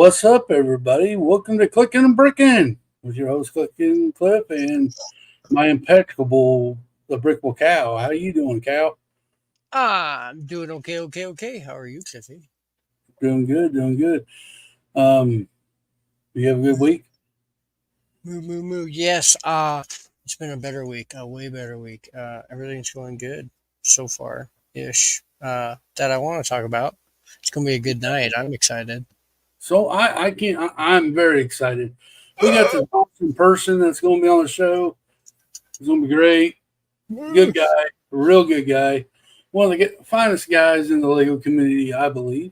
What's up, everybody? Welcome to Clicken and Bricken with your host, Clicken Cliff, and my impeccable, the Brickable Cow. How you doing, Cow? I'm doing okay. How are you, Cliffy? Doing good, doing good. Um, you have a good week? Moo. Yes, it's been a better week, a way better week. Everything's going good so far, ish. That I want to talk about. It's gonna be a good night. I'm excited. So I can't. I'm very excited. We got this awesome person that's going to be on the show. It's going to be great. Good guy, a real good guy. One of the finest guys in the Lego community, I believe.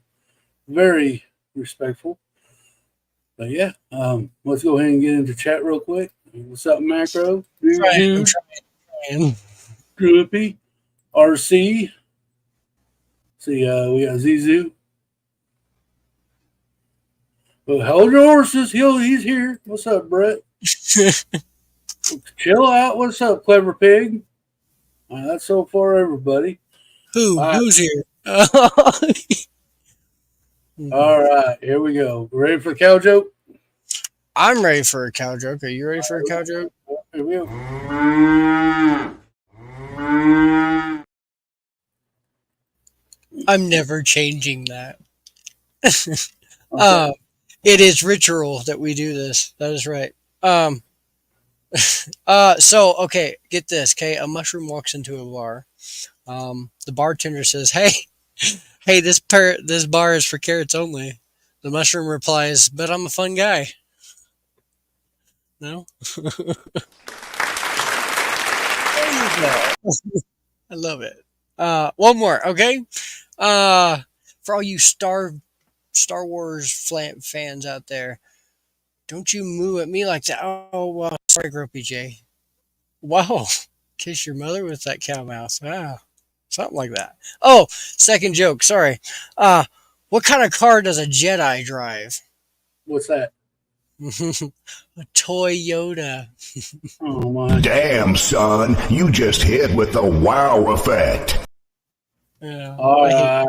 Very respectful. But yeah, let's go ahead and get into chat real quick. What's up, Macro? I'm Jude, trying. Droopy, RC. See, we got Zizu. But hold your horses. He's here. What's up, Brett? Chill out. What's up, Clever Pig? That's so far, everybody. Who's here? All right, here we go. Ready for the cow joke? I'm ready for a cow joke. Are you ready for a cow joke? Here we go. I'm never changing that. Okay. It is ritual that we do this. That is right. So okay, get this. Okay, a mushroom walks into a bar. The bartender says, "Hey, hey, this bar is for carrots only." The mushroom replies, "But I'm a fun guy." No, there you go. I love it. One more, okay? For all you Star Wars fans out there, don't you moo at me like that. Oh, well, sorry, Grumpy J. Wow, kiss your mother with that cow mouth. Wow, something like that. Oh, second joke. Sorry. Uh, what kind of car does a Jedi drive? What's that? A Toyota. Oh my! Damn, son, you just hit with the wow effect. Yeah. All right.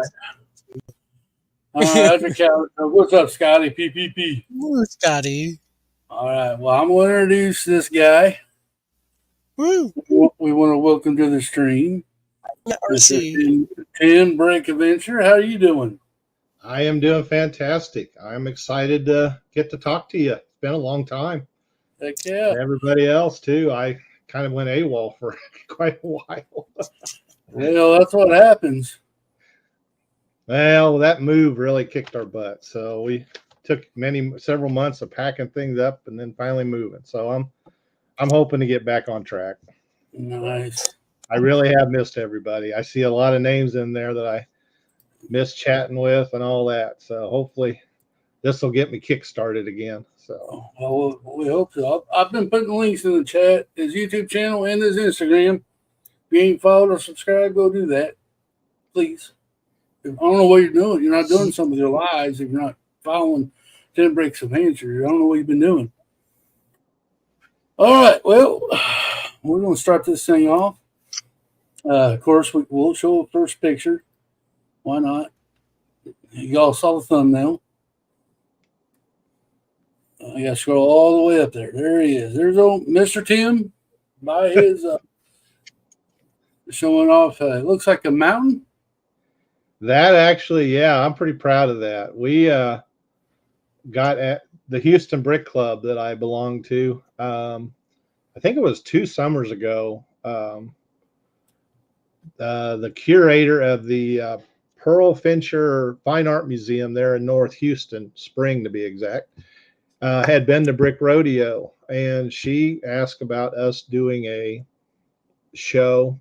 That's a cow. What's up, Scotty? PPP. Woo, Scotty. All right. Well, I'm going to introduce this guy. Woo. We want to welcome to the stream, Mr. RC. Tim Break Adventure. How are you doing? I am doing fantastic. I'm excited to get to talk to you. It's been a long time. Heck yeah. And everybody else, too. I kind of went AWOL for quite a while. Well, that's what happens. Well, that move really kicked our butt. So we took several months of packing things up and then finally moving. So I'm hoping to get back on track. Nice. I really have missed everybody. I see a lot of names in there that I miss chatting with and all that. So hopefully this will get me kick-started again. So Well, we hope so. I've been putting links in the chat, his YouTube channel and his Instagram. If you ain't followed or subscribed, go do that, please. I don't know what you're doing. You're not doing something with your lives if you're not following 10 Breaks of Adventure. I don't know what you've been doing. All right, well, we're going to start this thing off. Of course, we'll show a first picture. Why not? Y'all saw the thumbnail. I got to scroll all the way up there. There he is. There's old Mr. Tim by his showing off. It looks like a mountain. that actually, yeah, I'm pretty proud of that. We got at the Houston Brick Club that I belong to. I think it was 2 summers ago. The curator of the Pearl Fincher Fine Art Museum there in North Houston, Spring to be exact, had been to Brick Rodeo, and she asked about us doing a show.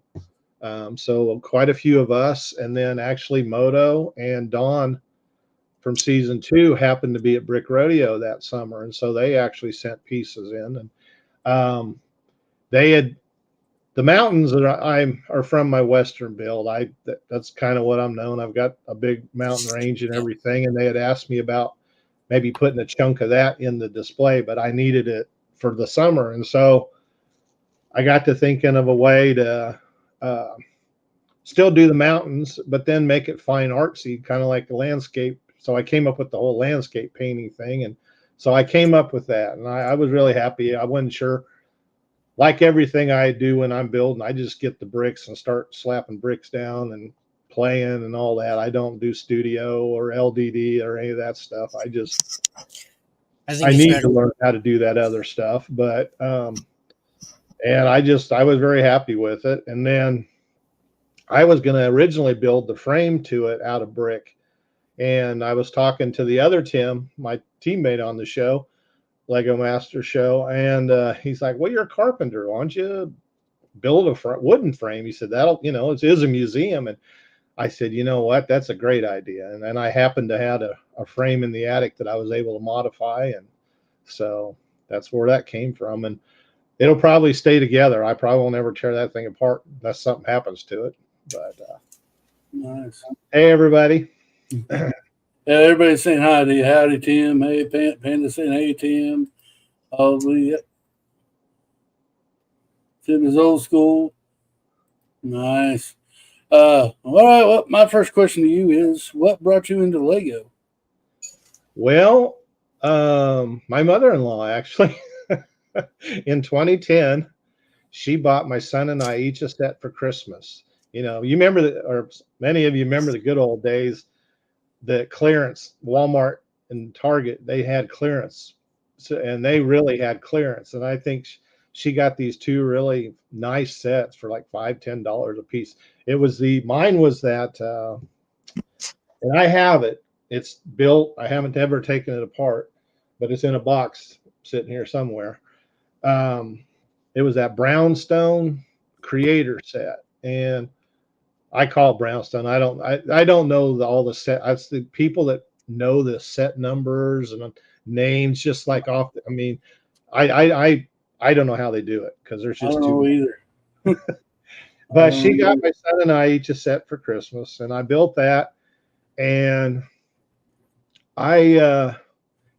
So quite a few of us, and then actually Moto and Dawn from season 2 happened to be at Brick Rodeo that summer, and so they actually sent pieces in, and they had the mountains that are from my Western build. That's kind of what I'm known. I've got a big mountain range and everything, and they had asked me about maybe putting a chunk of that in the display, but I needed it for the summer, and so I got to thinking of a way to still do the mountains, but then make it fine artsy, kind of like the landscape so I came up with the whole landscape painting thing. And so I came up with that, and I was really happy. I wasn't sure. Like everything I do when I'm building, I just get the bricks and start slapping bricks down and playing and all that. I don't do studio or LDD or any of that stuff. I need to learn how to do that other stuff. But and I was very happy with it. And then I was going to originally build the frame to it out of brick. And I was talking to the other Tim, my teammate on the show, Lego Master Show, and he's like, "Well, you're a carpenter. Why don't you build a wooden frame?" He said, "That'll, it is a museum." And I said, "You know what? That's a great idea." And then I happened to have a frame in the attic that I was able to modify, and so that's where that came from. And it'll probably stay together. I probably will never tear that thing apart unless something happens to it. But nice. Hey, everybody. Yeah, everybody's saying hi to you. Howdy, Tim. Hey, Panda saying hey, Tim. Yep. Tim is old school. Nice. All right. Well, my first question to you is, what brought you into Lego? Well, my mother-in-law actually in 2010, she bought my son and I each a set for Christmas. You remember or many of you remember the good old days. The clearance, Walmart and Target, they had clearance, and they really had clearance. And I think she got these two really nice sets for like $5-10 a piece. Mine was that, and I have it. It's built. I haven't ever taken it apart, but it's in a box sitting here somewhere. It was that brownstone creator set, and I call it brownstone. I don't know all the set. It's the people that know the set numbers and names, just like off. I mean, I don't know how they do it because there's just I don't know either. But she got my son and I each a set for Christmas, and I built that. And I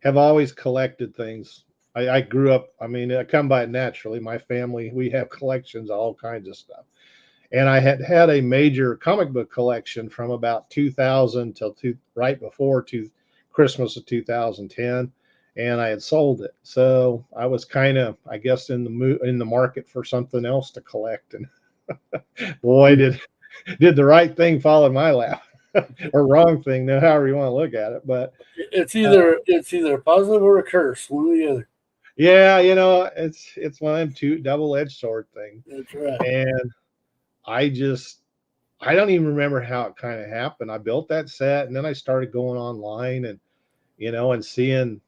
have always collected things. I grew up. I mean, I come by it naturally. My family, we have collections of all kinds of stuff. And I had a major comic book collection from about 2000 till right before Christmas of 2010, and I had sold it. So I was kind of, I guess, in the market for something else to collect. And boy, did the right thing fall in my lap, or wrong thing, however you want to look at it. But it's either a positive or a curse, one or the other. Yeah, it's one of them two double-edged sword things. That's right. And I don't even remember how it kind of happened. I built that set, and then I started going online and, and seeing,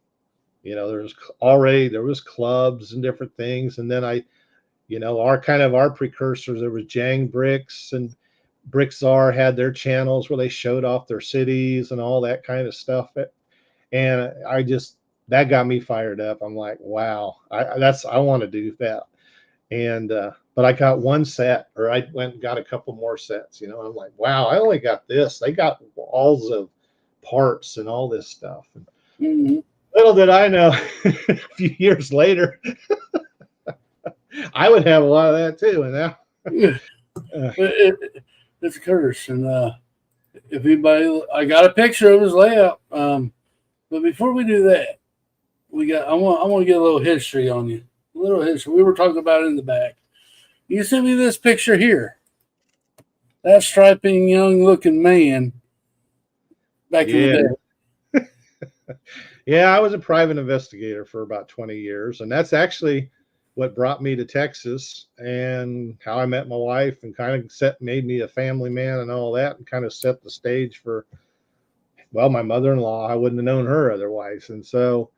there was clubs and different things. And then our precursors, there was Jang Bricks, and Brickzar had their channels where they showed off their cities and all that kind of stuff. And that got me fired up. I'm like, wow, I want to do that. And, but I got one set, or I went and got a couple more sets, I'm like, wow, I only got this. They got walls of parts and all this stuff. And little did I know, a few years later, I would have a lot of that too. And now it's a curse. And if anybody, I got a picture of his layout. But before we do that, I want to get a little history on you. A little history. We were talking about it in the back. You sent me this picture here. That striping, young-looking man back in the day. Yeah, I was a private investigator for about 20 years, and that's actually what brought me to Texas, and how I met my wife, and kind of made me a family man and all that, and kind of set the stage for, well, my mother-in-law. I wouldn't have known her otherwise. And so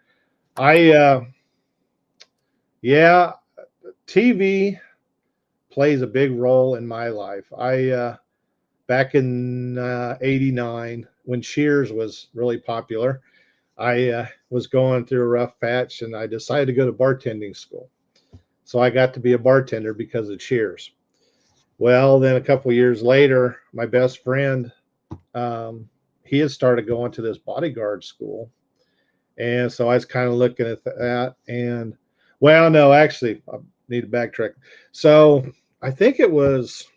TV plays a big role in my life. Back in 89, when Cheers was really popular, I was going through a rough patch, and I decided to go to bartending school. So I got to be a bartender because of Cheers. Well, then a couple of years later, my best friend, he had started going to this bodyguard school. And so I was kind of looking at that, and, well, no, actually, I need to backtrack. So I think it was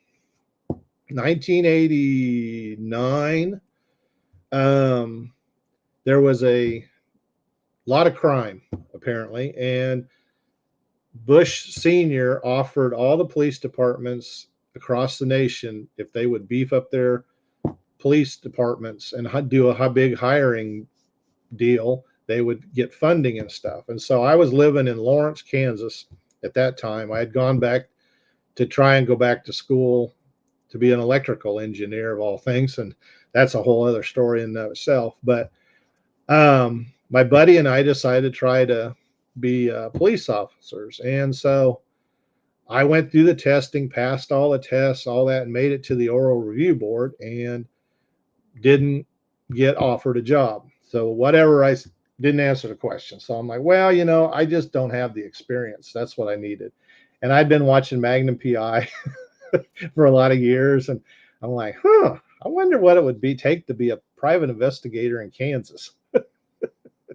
1989. there was a lot of crime apparently, and Bush Sr. offered all the police departments across the nation, if they would beef up their police departments and do a big hiring deal, they would get funding and stuff. And so I was living in Lawrence, Kansas at that time. I had gone back to try and go back to school to be an electrical engineer of all things. And that's a whole other story in and of itself. But my buddy and I decided to try to be police officers. And so I went through the testing, passed all the tests, all that, and made it to the oral review board and didn't get offered a job. So whatever, I didn't answer the question. So I'm like, well, I just don't have the experience. That's what I needed. And I'd been watching Magnum PI for a lot of years. And I'm like, I wonder what it would take to be a private investigator in Kansas.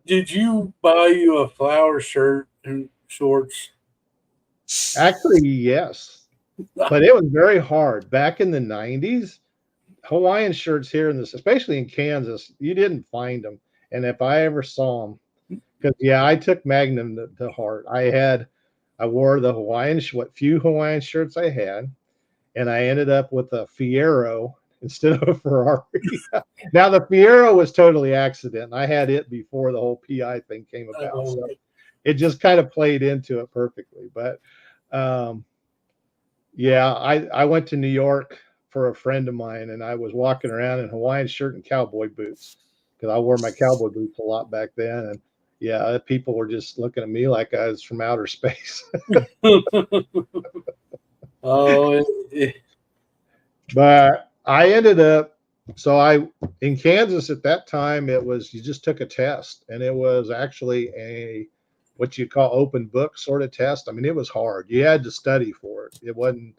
Did you buy you a flower shirt and shorts? Actually, yes. But it was very hard. Back in the 90s, Hawaiian shirts here in this, especially in Kansas, you didn't find them. And if I ever saw them, because I took Magnum to heart. I wore the what few Hawaiian shirts I had, and I ended up with a Fiero instead of a Ferrari. Now the Fiero was totally accident. I had it before the whole PI thing came about. So it just kind of played into it perfectly. But I went to New York for a friend of mine, and I was walking around in Hawaiian shirt and cowboy boots because I wore my cowboy boots a lot back then. And people were just looking at me like I was from outer space. But I ended up, in Kansas at that time, it was, you just took a test, and it was actually what you call open book sort of test. I mean, it was hard. You had to study for it. It wasn't,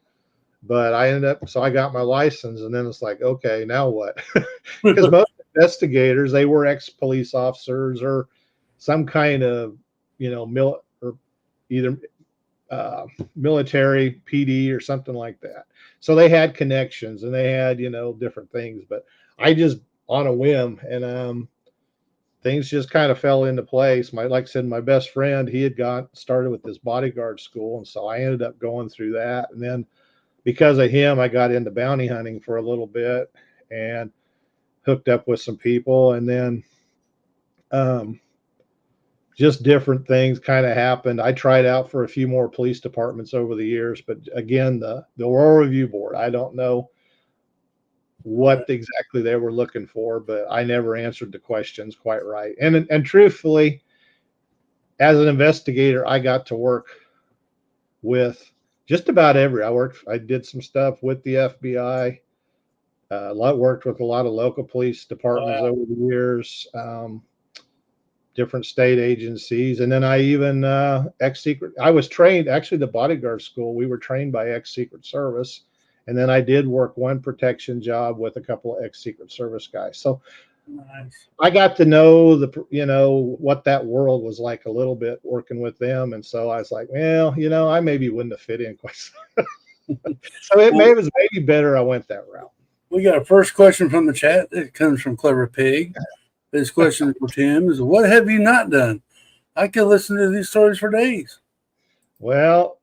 but I got my license, and then it's like, okay, now what? Because most investigators, they were ex-police officers or some kind of, either military, PD, or something like that. So they had connections and they had, different things. But I just on a whim, and things just kind of fell into place. Like I said, my best friend, he had started with this bodyguard school, and so I ended up going through that. And then because of him, I got into bounty hunting for a little bit and hooked up with some people, and then just different things kind of happened. I tried out for a few more police departments over the years, but again, the oral review board, I don't know what exactly they were looking for, but I never answered the questions quite right. And truthfully, as an investigator, I got to work with just about I did some stuff with the FBI. Worked with a lot of local police departments over the years. Different state agencies. And then I even I was trained, actually the bodyguard school, we were trained by ex-Secret Service. And then I did work one protection job with a couple of ex-Secret Service guys. So nice. I got to know what that world was like a little bit working with them. And so I was like, well, I maybe wouldn't have fit in quite so. So it was maybe better I went that route. We got a first question from the chat. It comes from Clever Pig. This question for Tim is, what have you not done? I could listen to these stories for days. Well,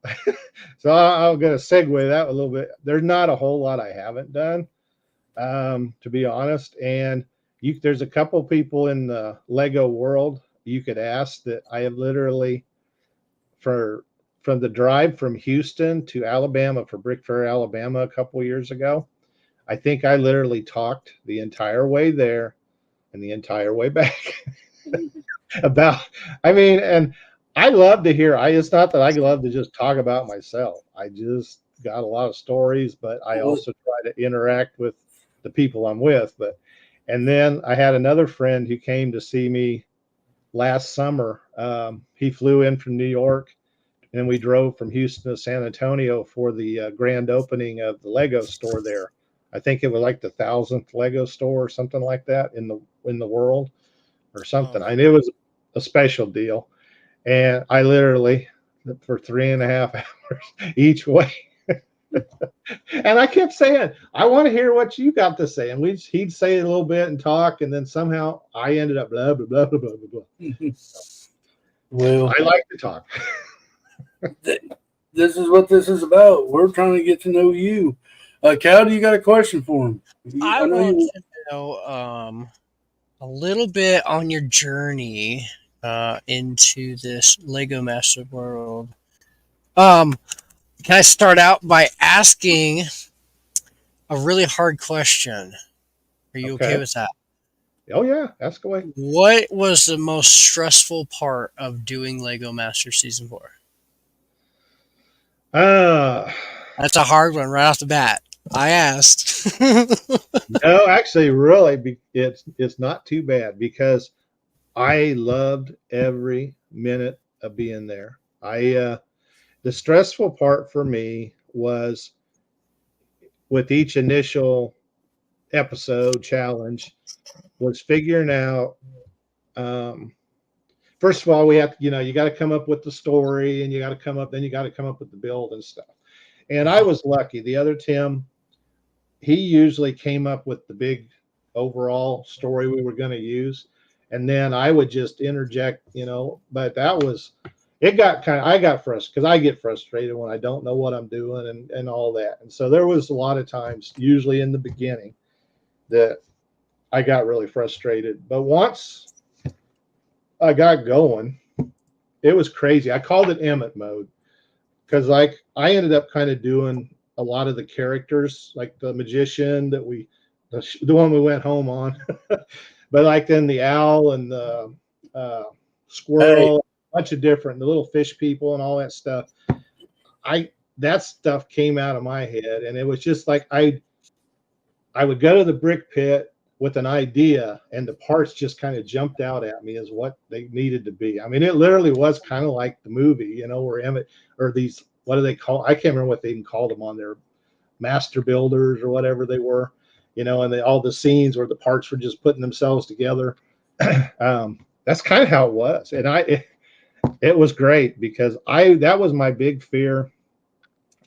so I'm going to segue that a little bit. There's not a whole lot I haven't done, to be honest. And there's a couple people in the Lego world you could ask that I have literally, from the drive from Houston to Alabama for Brick Fair, Alabama, a couple years ago, I think I literally talked the entire way there and the entire way back and I love to hear, it's not that I love to just talk about myself. I just got a lot of stories, but I also try to interact with the people I'm with. And then I had another friend who came to see me last summer. He flew in from New York, and we drove from Houston to San Antonio for the grand opening of the Lego store there. I think it was like the 1,000th Lego store or something like that in the world or something. I knew it was a special deal. And I literally, for 3.5 hours each way, And I kept saying, I want to hear what you got to say. And he'd say a little bit and talk, and then somehow I ended up blah, blah, blah, blah, blah, blah. Well, I like to talk. this is what this is about. We're trying to get to know you. Cal, do you got a question for him? I know want you. to know a little bit on your journey into this Lego Master world. Can I start out by asking a really hard question? Are you okay with that? Oh, yeah. Ask away. What was the most stressful part of doing Lego Master Season 4? That's a hard one right off the bat. I asked. No, actually, really, it's not too bad because I loved every minute of being there. The stressful part for me was with each initial episode challenge was figuring out. First of all, we have to, you got to come up with the story, and you got to come up with the build and stuff. And I was lucky. The other Tim, he usually came up with the big overall story we were going to use, and then I would just interject, but I got frustrated because I get frustrated when I don't know what I'm doing and all that. And so there was a lot of times, usually in the beginning, that I got really frustrated. But once I got going, it was crazy. I called it Emmett mode because I ended up kind of doing a lot of the characters, like the magician the one we went home on, but like then the owl and the squirrel, a bunch of different, the little fish people and all that stuff. That stuff came out of my head, and it was just like I would go to the brick pit with an idea, and the parts just kind of jumped out at me as what they needed to be. I mean, it literally was kind of like the movie, where Emmett or these, what do they call? I can't remember what they even called them on their master builders or whatever they were, and all the scenes where the parts were just putting themselves together. That's kind of how it was, and it was great because that was my big fear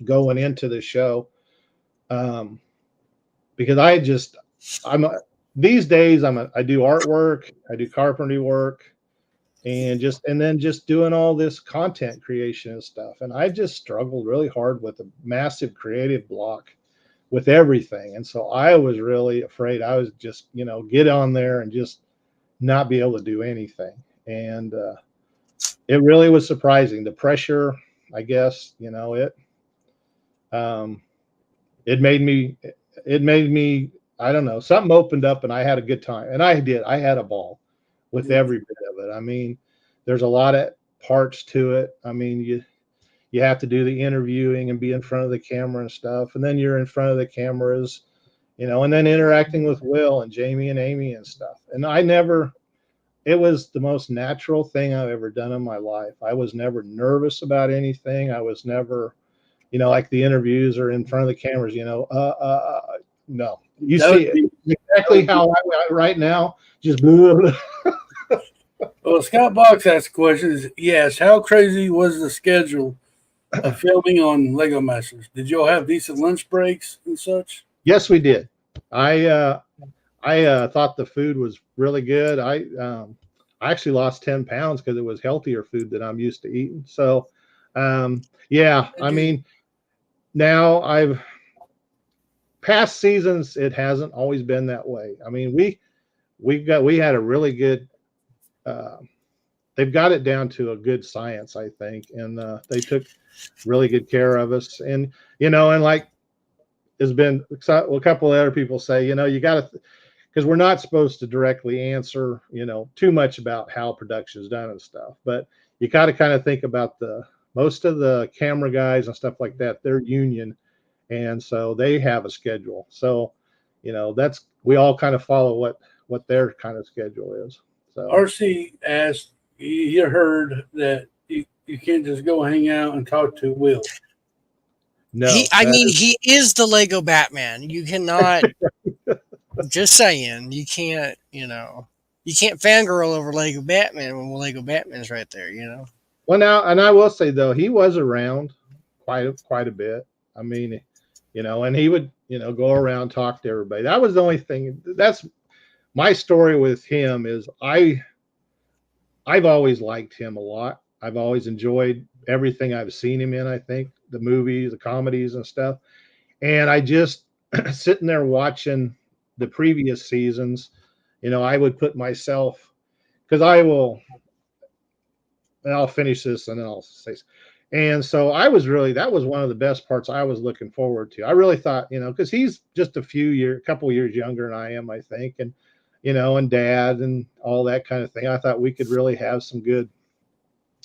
going into the show, because these days I do artwork, I do carpentry work, and then just doing all this content creation and stuff. And I just struggled really hard with a massive creative block with everything. And so I was really afraid I was just, get on there and just not be able to do anything. And it really was surprising. The pressure, I guess, it made me, I don't know, something opened up and I had a good time. And I had a ball with every bit of it. I mean, there's a lot of parts to it. I mean, you have to do the interviewing and be in front of the camera and stuff. And then you're in front of the cameras, and then interacting with Will and Jamie and Amy and stuff. And it was the most natural thing I've ever done in my life. I was never nervous about anything. I was never, like the interviews or in front of the cameras, no. You see exactly how I right now, just blah, blah, blah. Well, Scott Box asked the question, yes, how crazy was the schedule of filming on Lego Masters? Did y'all have decent lunch breaks and such? Yes, we did. I thought the food was really good. I actually lost 10 pounds because it was healthier food than I'm used to eating. So, yeah, I mean, now past seasons, it hasn't always been that way. I mean, we had a really good, they've got it down to a good science, I think. And they took really good care of us. And, and like has been a couple of other people say, you got to, because we're not supposed to directly answer, too much about how production is done and stuff. But you got to kind of think about most of the camera guys and stuff like that, they're union. And so they have a schedule. So, we all kind of follow what their kind of schedule is. So RC asked, you heard that you can't just go hang out and talk to Will. No, he is the Lego Batman. You cannot, just saying, you can't, you can't fangirl over Lego Batman when Lego Batman's right there, Well, now, and I will say though, he was around quite a bit. I mean, and he would, go around, talk to everybody. That was the only thing. That's my story with him is I've always liked him a lot. I've always enjoyed everything I've seen him in, I think, the movies, the comedies and stuff. And I just sitting there watching the previous seasons, I would put myself, because I'll finish this and then I'll say. And so that was one of the best parts I was looking forward to. I really thought, because he's just a couple years younger than I am, I think. And, and dad and all that kind of thing. I thought we could really have some good,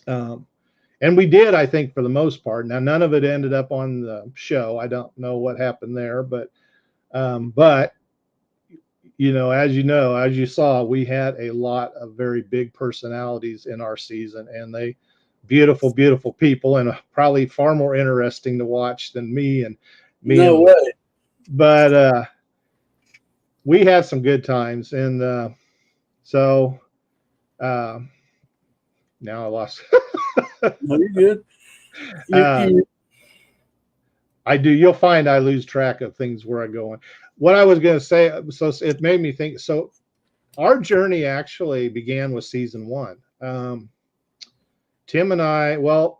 and we did, I think, for the most part. Now, none of it ended up on the show. I don't know what happened there, but as you saw, we had a lot of very big personalities in our season, and they beautiful, beautiful people, and probably far more interesting to watch than me. No way. But we had some good times, and so now I lost. No, you're good. I do. You'll find I lose track of things where I'm going. What I was going to say, so it made me think. So our journey actually began with season 1. Tim and I was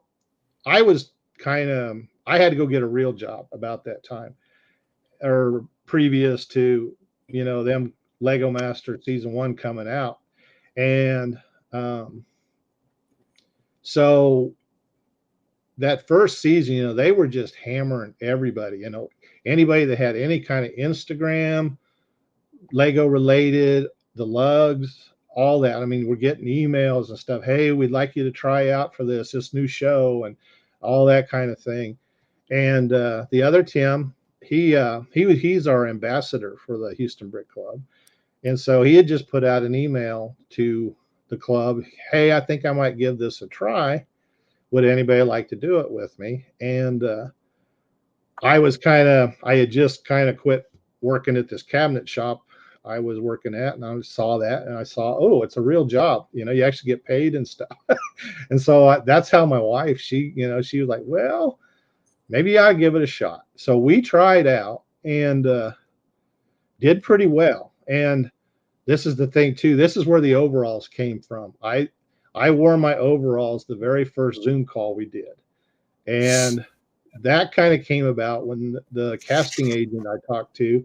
I had to go get a real job about that time, or previous to, them Lego Master season 1 coming out. And so that first season, they were just hammering everybody, anybody that had any kind of Instagram, Lego related, the lugs, all that. I mean, we're getting emails and stuff. Hey, we'd like you to try out for this new show and all that kind of thing. And the other Tim, he's our ambassador for the Houston Brick Club. And so he had just put out an email to the club. Hey, I think I might give this a try. Would anybody like to do it with me? And I had just kind of quit working at this cabinet shop I was working at, and I saw that, and I saw, oh, it's a real job. You actually get paid and stuff. And so that's how my wife, she was like, well, maybe I'll give it a shot. So we tried out and did pretty well. And this is the thing too. This is where the overalls came from. I wore my overalls the very first Zoom call we did. And that kind of came about when the casting agent I talked to,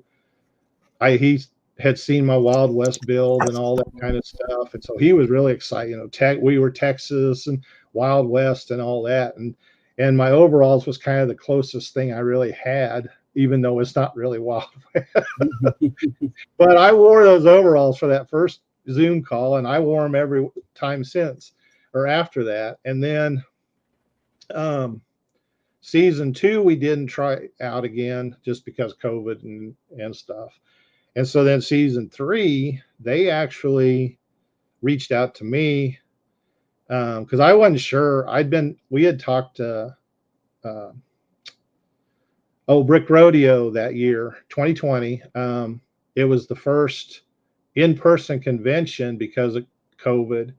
he had seen my Wild West build and all that kind of stuff. And so he was really excited. We were Texas and Wild West and all that. And my overalls was kind of the closest thing I really had, even though it's not really Wild West. But I wore those overalls for that first Zoom call, and I wore them every time since or after that. And then season 2, we didn't try out again just because COVID and stuff. And so then season 3, they actually reached out to me because I wasn't sure. We had talked to Brick Rodeo that year, 2020. It was the first in-person convention because of COVID.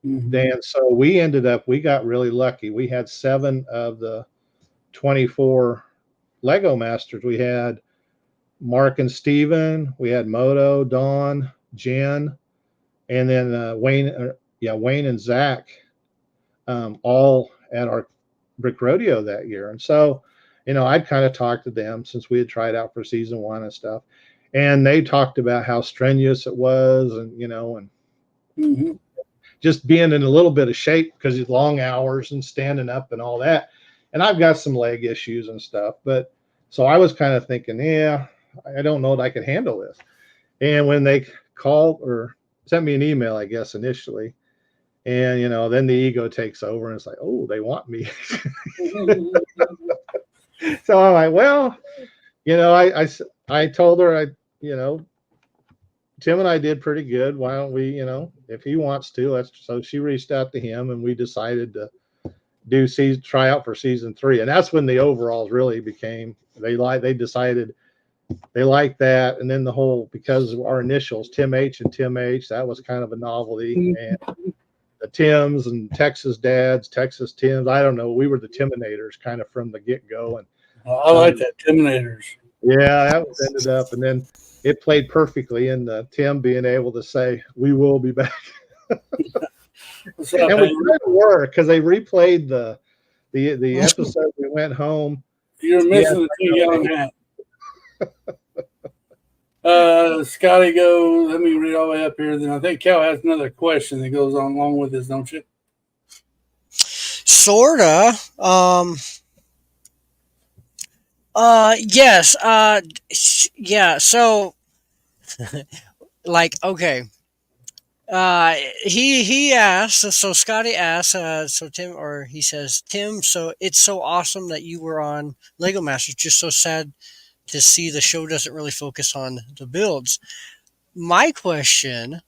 Mm-hmm. And so we got really lucky. We had 7 of the 24 Lego Masters. We had Mark and Steven, we had Moto, Dawn, Jen, and then Wayne and Zach, all at our Brick Rodeo that year. And so, I'd kind of talked to them since we had tried out for season 1 and stuff. And they talked about how strenuous it was and, mm-hmm. just being in a little bit of shape because it's long hours and standing up and all that. And I've got some leg issues and stuff. But so I was kind of thinking, yeah, I don't know that I could handle this. And when they called or sent me an email, I guess, initially, and, then the ego takes over and it's like, oh, they want me. So I'm like, well, I told her, Tim and I did pretty good. Why don't we, if he wants to, so she reached out to him and we decided to try out for season 3. And that's when the overalls really became, they decided they liked that. And then because of our initials, Tim H and Tim H, that was kind of a novelty. And the Tims and Texas dads, Texas Tims, I don't know. We were the Timinators kind of from the get-go. I like that. Terminators. Yeah, that was ended up, and then it played perfectly in Tim being able to say, "We will be back," What's up, and we Hank? kind of were because they replayed the episode. We went home. You're Yes, missing the I know. 2 gallon hat. Scotty go. Let me read all the way up here. Then I think Cal has another question that goes on along with this, don't you? Sorta. Yes. Yeah. So, like, okay. He asks. So Scotty asks. So Tim, or he says, Tim. So it's so awesome that you were on Lego Masters. Just so sad to see the show doesn't really focus on the builds. My question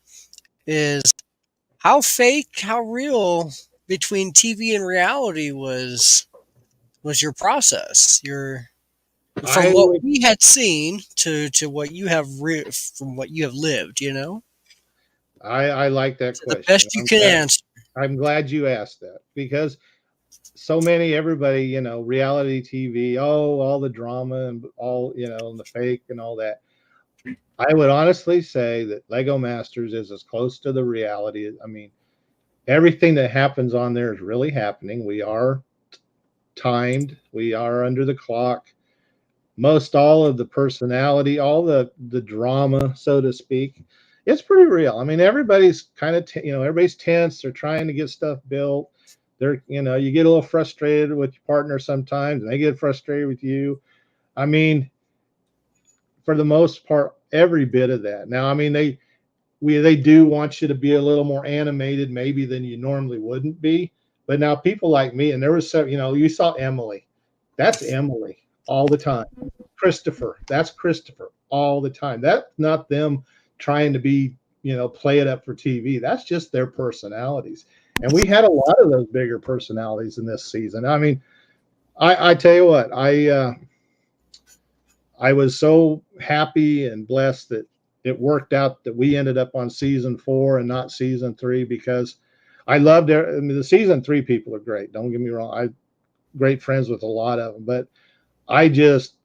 is, how fake, how real between TV and reality was your process? Your I from what would, we had seen to what you have from what you have lived, I like that to the question. best you can answer. I'm glad you asked that because so many everybody, reality TV, all the drama and all, and the fake and all that. I would honestly say that Lego Masters is as close to the reality. I mean, everything that happens on there is really happening. We are timed. We are under the clock. Most all of the personality, all the drama, so to speak, it's pretty real. I mean, everybody's kind of everybody's tense. They're trying to get stuff built. You get a little frustrated with your partner sometimes, and they get frustrated with you. I mean, for the most part, every bit of that. Now, I mean, they do want you to be a little more animated maybe than you normally wouldn't be. But now people like me, and there was some, you saw Emily. That's Emily all the time. Christopher, that's Christopher all the time. That's not them trying to be, play it up for TV. That's just their personalities. And we had a lot of those bigger personalities in this season. I mean, I tell you what, I was so happy and blessed that it worked out that we ended up on season 4 and not season 3 because I loved it. I mean, the season 3 people are great. Don't get me wrong. I'm great friends with a lot of them, but I just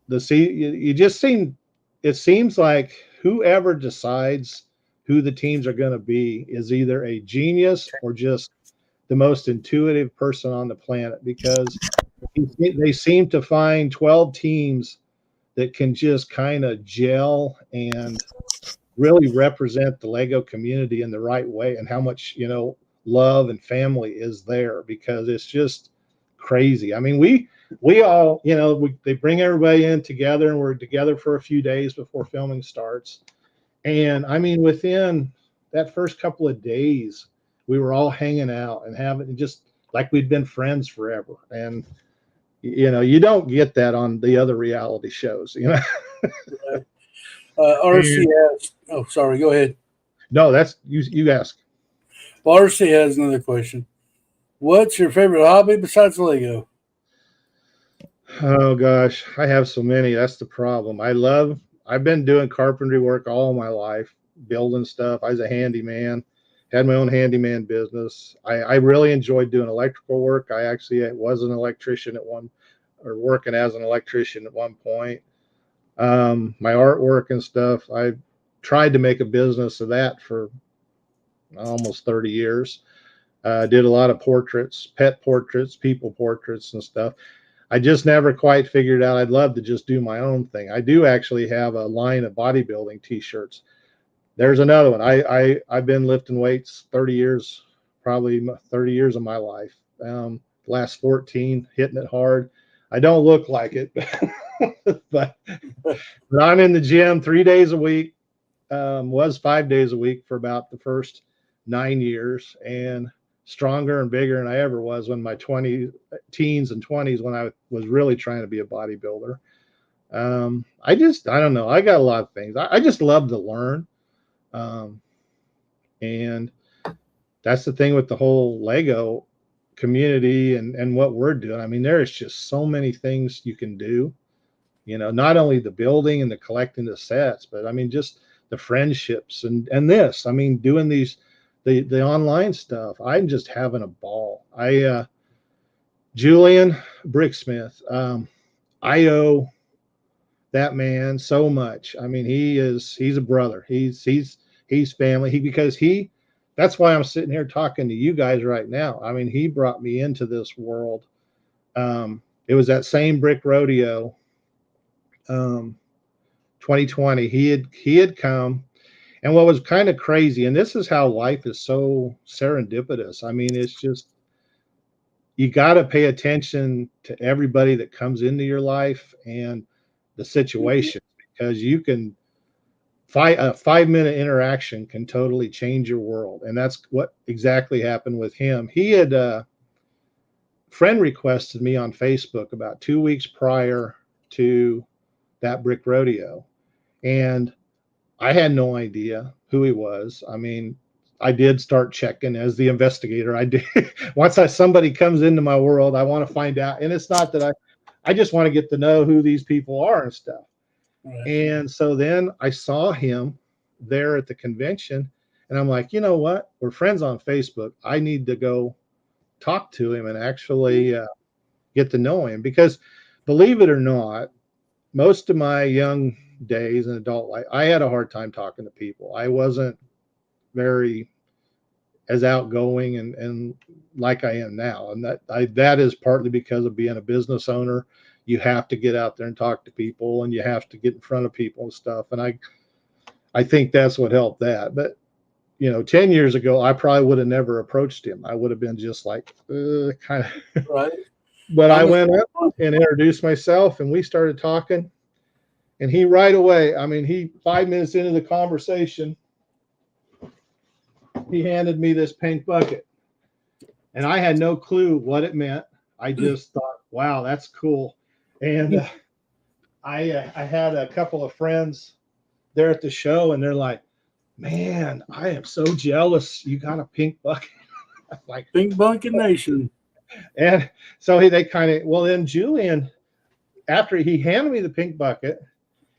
you just seem it seems like whoever decides who the teams are going to be is either a genius or just the most intuitive person on the planet because they seem to find 12 teams that can just kind of gel and really represent the Lego community in the right way and how much, love and family is there because it's just crazy. I mean, we all, they bring everybody in together and we're together for a few days before filming starts. And I mean, within that first couple of days, we were all hanging out and having just like we'd been friends forever. And you don't get that on the other reality shows. RC has. Oh, sorry. Go ahead. No, that's you ask. Well, RC has another question. What's your favorite hobby besides Lego? Oh gosh, I have so many. That's the problem. I've been doing carpentry work all my life, building stuff. I was a handyman, had my own handyman business. I really enjoyed doing electrical work. I actually was an electrician or working as an electrician at one point. My artwork and stuff, I tried to make a business of that for almost 30 years. Did a lot of portraits, pet portraits, people portraits and stuff. I just never quite figured out I'd love to just do my own thing. I do actually have a line of bodybuilding t-shirts. There's another one. I've been lifting weights 30 years, probably 30 years of my life. Last 14, hitting it hard. I don't look like it, but I'm in the gym 3 days a week. Was 5 days a week for about the first 9 years, and stronger and bigger than I ever was when my teens and 20s when I was really trying to be a bodybuilder. I don't know. I got a lot of things. I just love to learn. And that's the thing with the whole Lego community and what we're doing. I mean, there is just so many things you can do, not only the building and the collecting the sets, but I mean, just the friendships and this, I mean, doing the online stuff. I'm just having a ball. Julian Bricksmith, I owe that man so much. I mean, he's a brother. He's family. That's why I'm sitting here talking to you guys right now. I mean, he brought me into this world. It was that same brick rodeo, 2020. He had come, and what was kind of crazy, and this is how life is so serendipitous. I mean, it's just you got to pay attention to everybody that comes into your life and the situation, because you can fight a 5 minute interaction can totally change your world. And that's what exactly happened with him. He had friend requested me on Facebook about 2 weeks prior to that brick rodeo. And I had no idea who he was. I mean, I did start checking as the investigator. I did. Once somebody comes into my world, I want to find out. And it's not that I just want to get to know who these people are and stuff. Right. And so then I saw him there at the convention, and I'm like, you know what? We're friends on Facebook. I need to go talk to him and actually get to know him, because believe it or not, most of my young days and adult life, I had a hard time talking to people. I wasn't very as outgoing and like I am now. And that is partly because of being a business owner. You have to get out there and talk to people, and you have to get in front of people and stuff. And I think that's what helped that. But 10 years ago, I probably would have never approached him. I would have been just like, kind of. Right. But I went up and introduced myself, and we started talking. And he right away, I mean, 5 minutes into the conversation, he handed me this pink bucket. And I had no clue what it meant. I just thought, wow, that's cool. And I had a couple of friends there at the show, and they're like, man, I am so jealous you got a pink bucket. Like, Pink Bucket Nation. and so then Julian, after he handed me the pink bucket,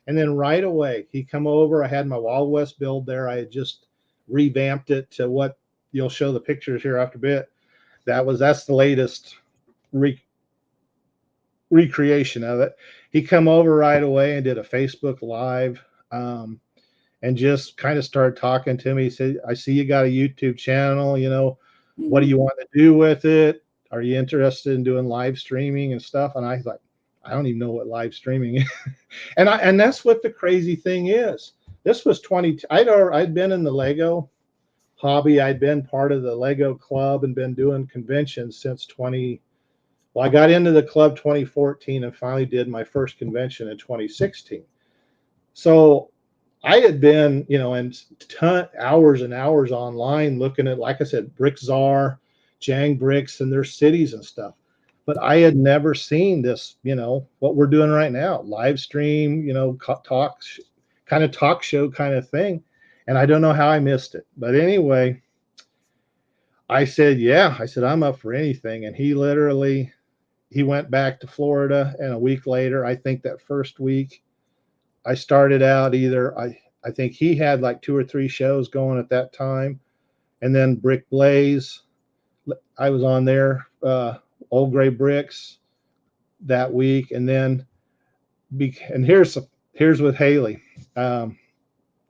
and then right away he come over. I had my Wild West build there. I had just revamped it to what you'll show the pictures here after a bit. That's the latest recreation of it. He come over right away and did a Facebook Live, and just kind of started talking to me. He said, I see you got a YouTube channel, what do you want to do with it? Are you interested in doing live streaming and stuff? And I was like, I don't even know what live streaming is. and that's what the crazy thing is. This was I'd been in the Lego hobby. I'd been part of the Lego club and been doing conventions since I got into the club 2014 and finally did my first convention in 2016. So I had been, and hours and hours online looking at, like I said, Brick Czar, Jang Bricks, and their cities and stuff. But I had never seen this, what we're doing right now, live stream, talk show kind of thing. And I don't know how I missed it. But anyway, I said, I'm up for anything. And he went back to Florida, and a week later, I think that first week, I started out I think he had like 2 or 3 shows going at that time. And then Brick Blaze, I was on there, Old Gray Bricks that week. And then, and here's with Haley.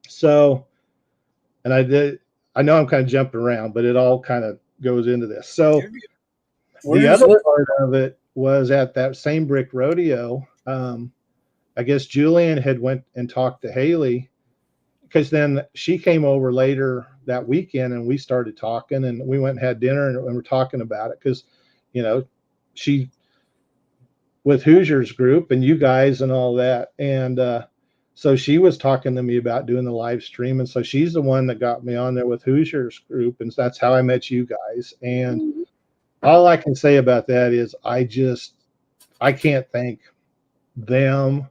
So, and I know I'm kind of jumping around, but it all kind of goes into this. So the other part of it was at that same brick rodeo. I guess Julian had went and talked to Haley, because then she came over later that weekend, and we started talking, and we went and had dinner, and we're talking about it because, she with Hoosiers group and you guys and all that. And so she was talking to me about doing the live stream. And so she's the one that got me on there with Hoosiers group. And that's how I met you guys. And all I can say about that is I can't thank them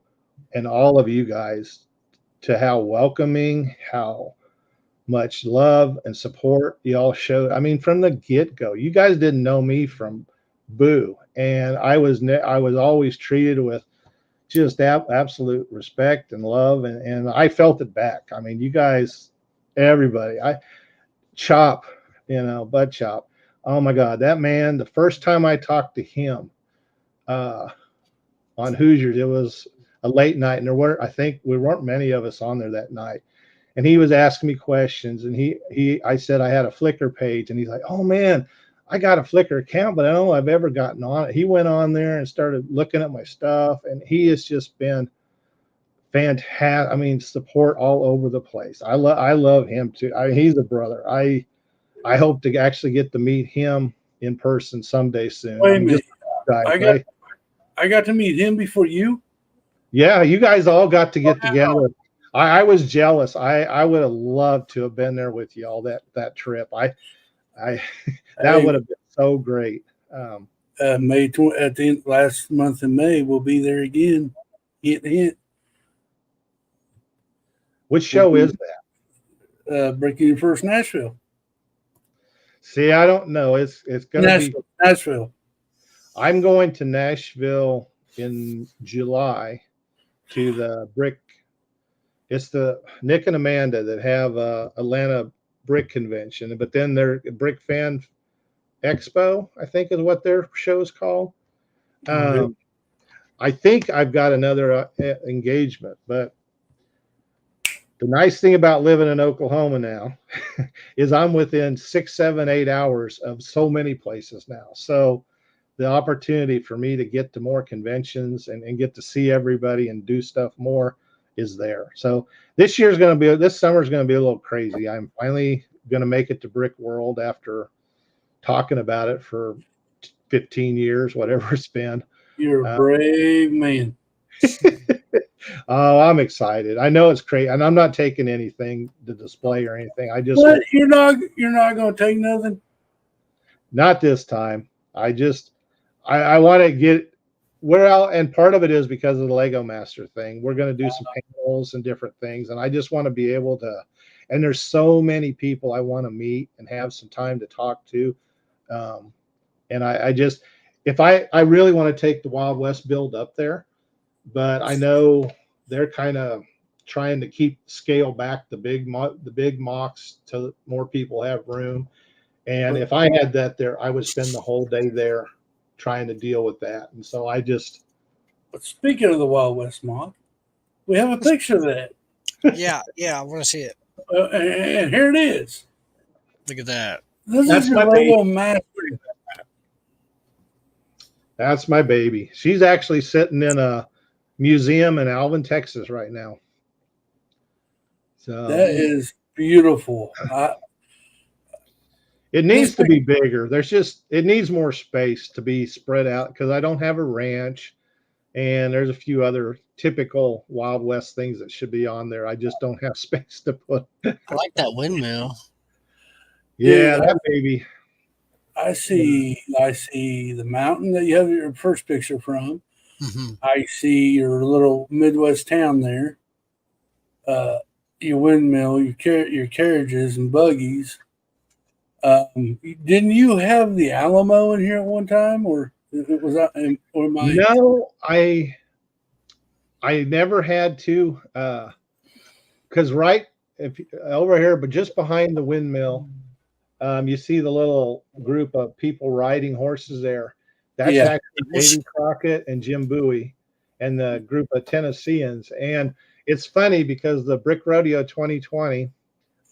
and all of you guys to how welcoming, how much love and support y'all showed. I mean, from the get-go, you guys didn't know me from boo, and I was always treated with just absolute respect and love, and I felt it back. I mean, you guys, everybody, Bud Chop. Oh my God, that man! The first time I talked to him, on Hoosiers. It was a late night, and I think we weren't many of us on there that night. And he was asking me questions, and I said I had a Flickr page, and he's like, "Oh man, I got a Flickr account, but I don't know if I've ever gotten on it." He went on there and started looking at my stuff, and he has just been fantastic. I mean, support all over the place. I love him too. He's a brother. I hope to actually get to meet him in person someday soon. Wait a minute. Guys, I got to meet him before you. Yeah, you guys all got to get together. I was jealous. I would have loved to have been there with you all that trip. That would have been so great. May at the end, last month in May, we'll be there again. Hint. Which show is that? Bricken First Nashville. See, I don't know. It's going to be Nashville. I'm going to Nashville in July to the Brick. It's the Nick and Amanda that have Atlanta Brick Convention, but then their Brick Fan Expo, I think, is what their show is called. I think I've got another engagement, but the nice thing about living in Oklahoma now is I'm within 6, 7, 8 hours of so many places now. So the opportunity for me to get to more conventions and get to see everybody and do stuff more is there. So this summer is going to be a little crazy. I'm finally going to make it to Brick World after talking about it for 15 years, whatever it's been. You're a brave man. Oh, I'm excited. I know it's crazy, and I'm not taking anything to display or anything. I just What? You're not going to take nothing? Not this time. I want to get where out, and part of it is because of the Lego Master thing. We're going to do some panels and different things, and I just want to be able to. And there's so many people I want to meet and have some time to talk to, and I really want to take the Wild West build up there, but I know they're kind of trying to scale back the big mocks to more people have room. And if I had that there, I would spend the whole day there trying to deal with that. And so But speaking of the Wild West mock, we have a picture of that. Yeah, I want to see it. And here it is. Look at that. That's your Lego Master. That's my baby. She's actually sitting in a museum in Alvin, Texas right now. So that is beautiful. It needs to be bigger. It needs more space to be spread out because I don't have a ranch, and there's a few other typical Wild West things that should be on there. I just don't have space to put. I like that windmill. Yeah, that baby. I see the mountain that you have your first picture from. Mm-hmm. I see your little Midwest town there. Your windmill, your carriages and buggies. Didn't you have the Alamo in here at one time, or was that? Or my No, I never had to, because over here, but just behind the windmill, you see the little group of people riding horses there. That's actually Davy Crockett and Jim Bowie and the group of Tennesseans. And it's funny because the Brick Rodeo 2020,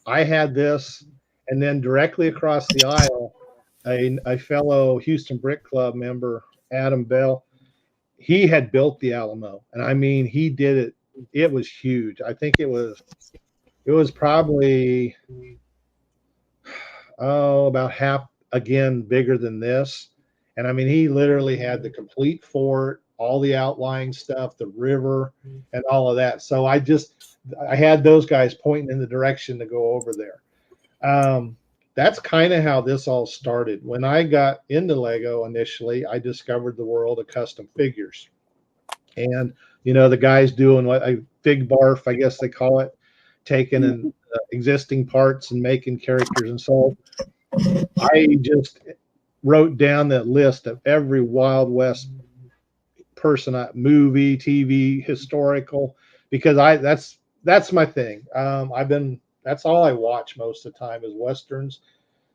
I had this, and then directly across the aisle, a fellow Houston Brick Club member, Adam Bell, he had built the Alamo. And I mean, he did it. It was huge. I think it was probably, about half, again, bigger than this. And I mean, he literally had the complete fort, all the outlying stuff, the river, and all of that. So I had those guys pointing in the direction to go over there. That's kind of how this all started. When I got into Lego initially, I discovered the world of custom figures. And, the guys doing what a fig barf, I guess they call it, taking existing parts and making characters. And so I just wrote down that list of every Wild West person, movie, TV, historical, because that's my thing. That's all I watch most of the time is Westerns,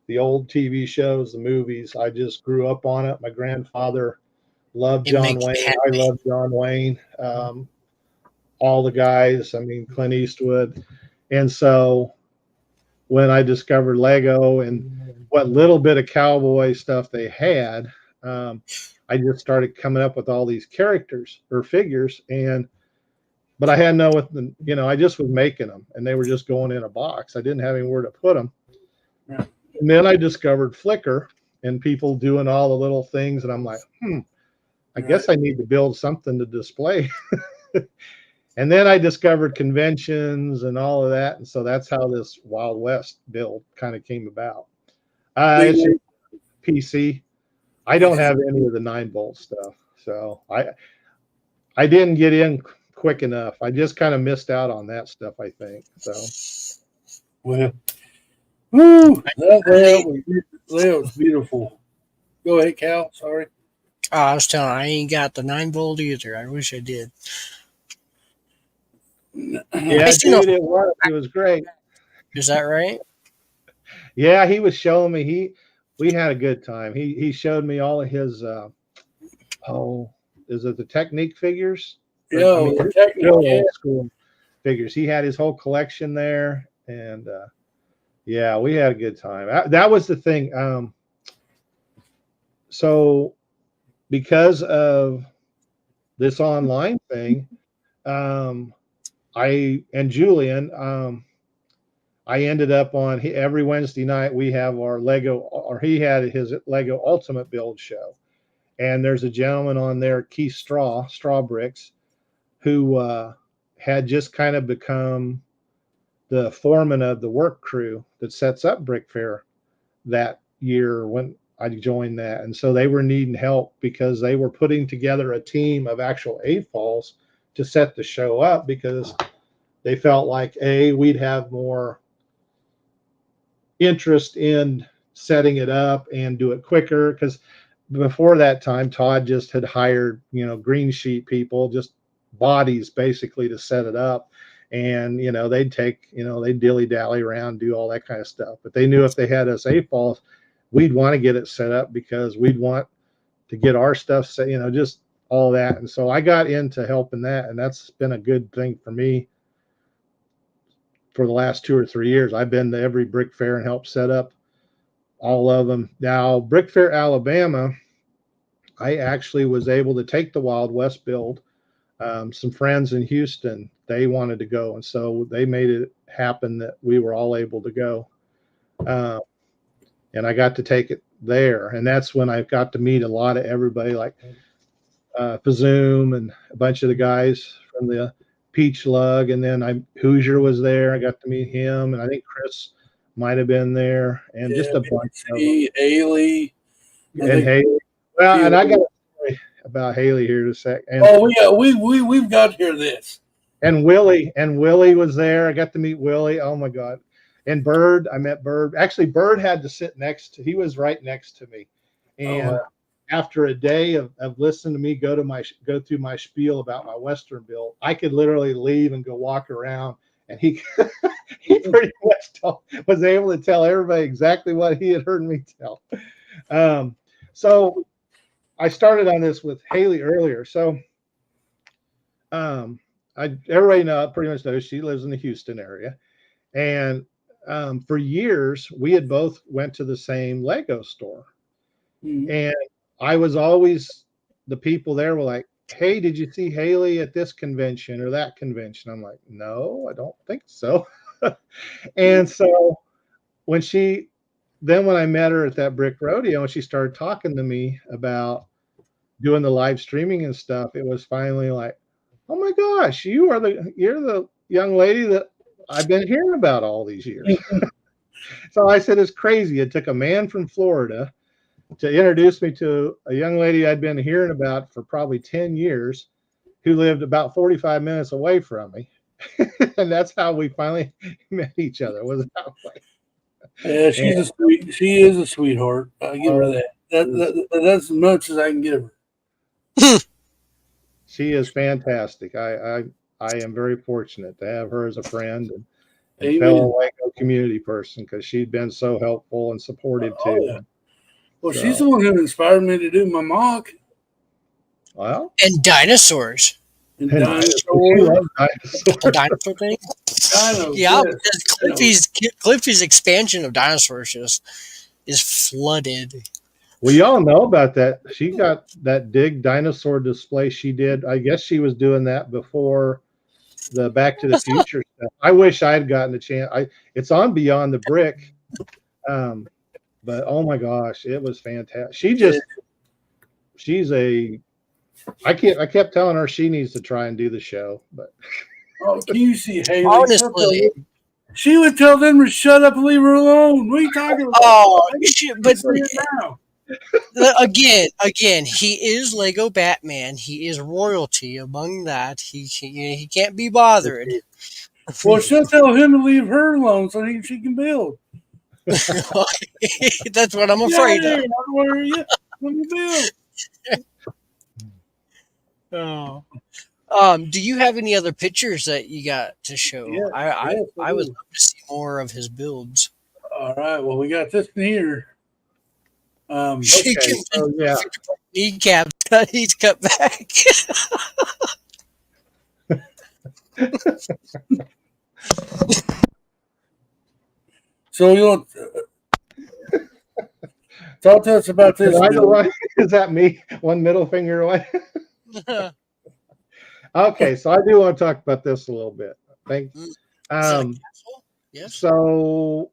the old TV shows, the movies. I just grew up on it. My grandfather love It John makes you Wayne. happy. I love John Wayne. All the guys. I mean, Clint Eastwood. And so when I discovered Lego and what little bit of cowboy stuff they had, I just started coming up with all these characters or figures. But I had I just was making them, and they were just going in a box. I didn't have anywhere to put them. Yeah. And then I discovered Flickr and people doing all the little things, and I'm like, I guess I need to build something to display. And then I discovered conventions and all of that, and so that's how this Wild West build kind of came about. It's just PC. I don't have any of the 9-bolt stuff, so I didn't get in quick enough. I just kind of missed out on that stuff, I think. So, Well, woo, that was beautiful. Go ahead, Cal. Sorry. Oh, I was telling I ain't got the 9-bolt either. I wish I did. yeah, dude, it was great. Is that right? Yeah, he was showing me. We had a good time. He showed me all of his. Is it the Technique figures? Yeah, old school figures. He had his whole collection there, and yeah, we had a good time. That was the thing. So because of this online thing, I and Julian, I ended up on every Wednesday night we have our Lego, or he had his Lego Ultimate Build show, and there's a gentleman on there, Keith Straw Bricks, who had just kind of become the foreman of the work crew that sets up Brick Fair that year when I joined that. And so they were needing help because they were putting together a team of actual AFOLs to set the show up, because they felt like we'd have more interest in setting it up and do it quicker, because before that time Todd just had hired green sheet people, just bodies basically, to set it up, and they'd dilly-dally around, do all that kind of stuff. But they knew if they had us AFOLs, we'd want to get it set up because we'd want to get our stuff set, just all that. And so I got into helping that, and that's been a good thing for me for the last 2 or 3 years. I've been to every Brick Fair and helped set up all of them. Now, Brick Fair Alabama, I actually was able to take the Wild West build. Some friends in Houston, they wanted to go, and so they made it happen that we were all able to go. And I got to take it there, and that's when I got to meet a lot of everybody, like Pazoom and a bunch of the guys from the Peach Lug, and then Hoosier was there. I got to meet him, and I think Chris might have been there, and just a bunch of them. Haley. And Haley. Well, and I got a story about Haley here in a sec. And, we've got to hear this. And Willie was there. I got to meet Willie. Oh my God. And Bird, I met Bird. Actually, Bird had to sit he was right next to me. And after a day of listening to me go through my spiel about my Western build, I could literally leave and go walk around, and he pretty much was able to tell everybody exactly what he had heard me tell. So I started on this with Haley earlier. So everybody pretty much knows she lives in the Houston area, and for years we had both went to the same Lego store. Mm-hmm. And I was always, the people there were like, hey, did you see Haley at this convention or that convention? I'm like, no, I don't think so. And so when I met her at that Brick Rodeo and she started talking to me about doing the live streaming and stuff, it was finally like, oh my gosh, you're the young lady that I've been hearing about all these years. So I said, it's crazy. It took a man from Florida to introduce me to a young lady I'd been hearing about for probably 10 years, who lived about 45 minutes away from me. And that's how we finally met each other. Was that way? Yeah, she is a sweetheart. I give her that. That's as much as I can give her. She is fantastic. I am very fortunate to have her as a friend and fellow Lego community person, because she'd been so helpful and supportive too. Yeah. Well, she's the one who inspired me to do my mock. Well, And dinosaurs. And and dinosaurs. we love dinosaurs. Couple dinosaur things. Dinos, Yeah, yes. because Cliffy's expansion of dinosaurs just is flooded. Well, y'all know about that. She got that big dinosaur display she did. I guess she was doing that before the Back to the Future stuff. I wish I'd gotten a chance. It's on Beyond the Brick. But oh my gosh, it was fantastic. She's a I kept telling her she needs to try and do the show, but Oh, can you see Haley? Honestly, She would tell them to shut up and leave her alone. What are you talking about? oh shit! But Say it now. again, he is Lego Batman. He is royalty. Among that, he can't be bothered. Well, she'll tell him to leave her alone so she can build. That's what I'm afraid Yeah, of. I don't worry you. Let me build. Oh. Do you have any other pictures that you got to show? Yeah, I yes, I would do. love to see more of his builds. All right. Well, we got this one here. She okay, can so yeah. kneecaps cut. He's cut back. So you'll talk to us about this. Am I the Bill. one? Is that me? One middle finger away. Okay, so I do want to talk about this a little bit. Thanks. Is that a castle? Yes. So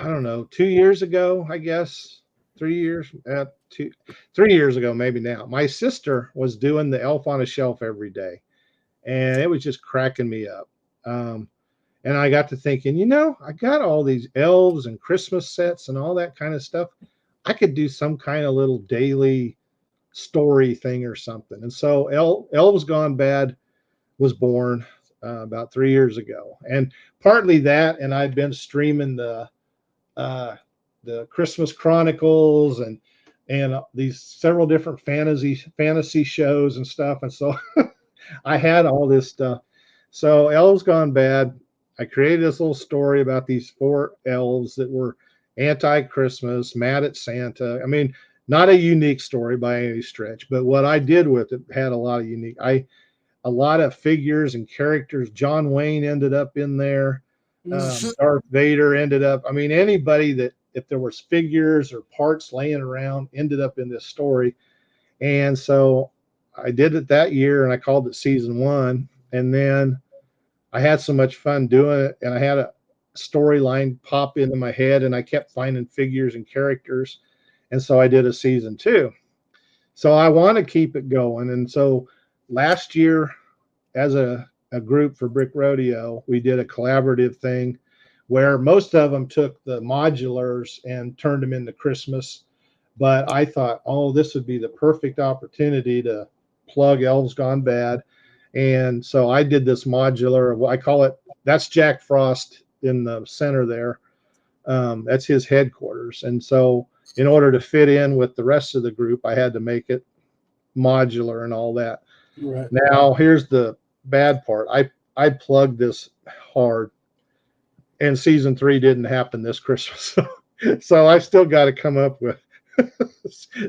I don't know, 2 years ago, I guess, 3 years, 3 years ago, maybe now. My sister was doing the Elf on a Shelf every day, and it was just cracking me up. And I got to thinking, I got all these elves and Christmas sets and all that kind of stuff. I could do some kind of little daily story thing or something. And so Elves Gone Bad was born about 3 years ago, and partly that, and I've been streaming the Christmas Chronicles and these several different fantasy shows and stuff, and so I had all this stuff. So Elves Gone Bad, I created this little story about these 4 elves that were anti-Christmas, mad at Santa. I mean, not a unique story by any stretch, but what I did with it had a lot of unique. A lot of figures and characters. John Wayne ended up in there. Darth Vader ended up. I mean, anybody that, if there was figures or parts laying around, ended up in this story. And so I did it that year, and I called it season 1. And then I had so much fun doing it, and I had a storyline pop into my head, and I kept finding figures and characters. And so I did a season 2. So I want to keep it going. And so last year, as a group for Brick Rodeo, we did a collaborative thing where most of them took the modulars and turned them into Christmas. But I thought, this would be the perfect opportunity to plug Elves Gone Bad. And so I did this modular. I call it, that's Jack Frost in the center there. That's his headquarters. And so in order to fit in with the rest of the group, I had to make it modular and all that. Right. Now, here's the bad part. I plugged this hard, and season 3 didn't happen this Christmas. So I still got to come up with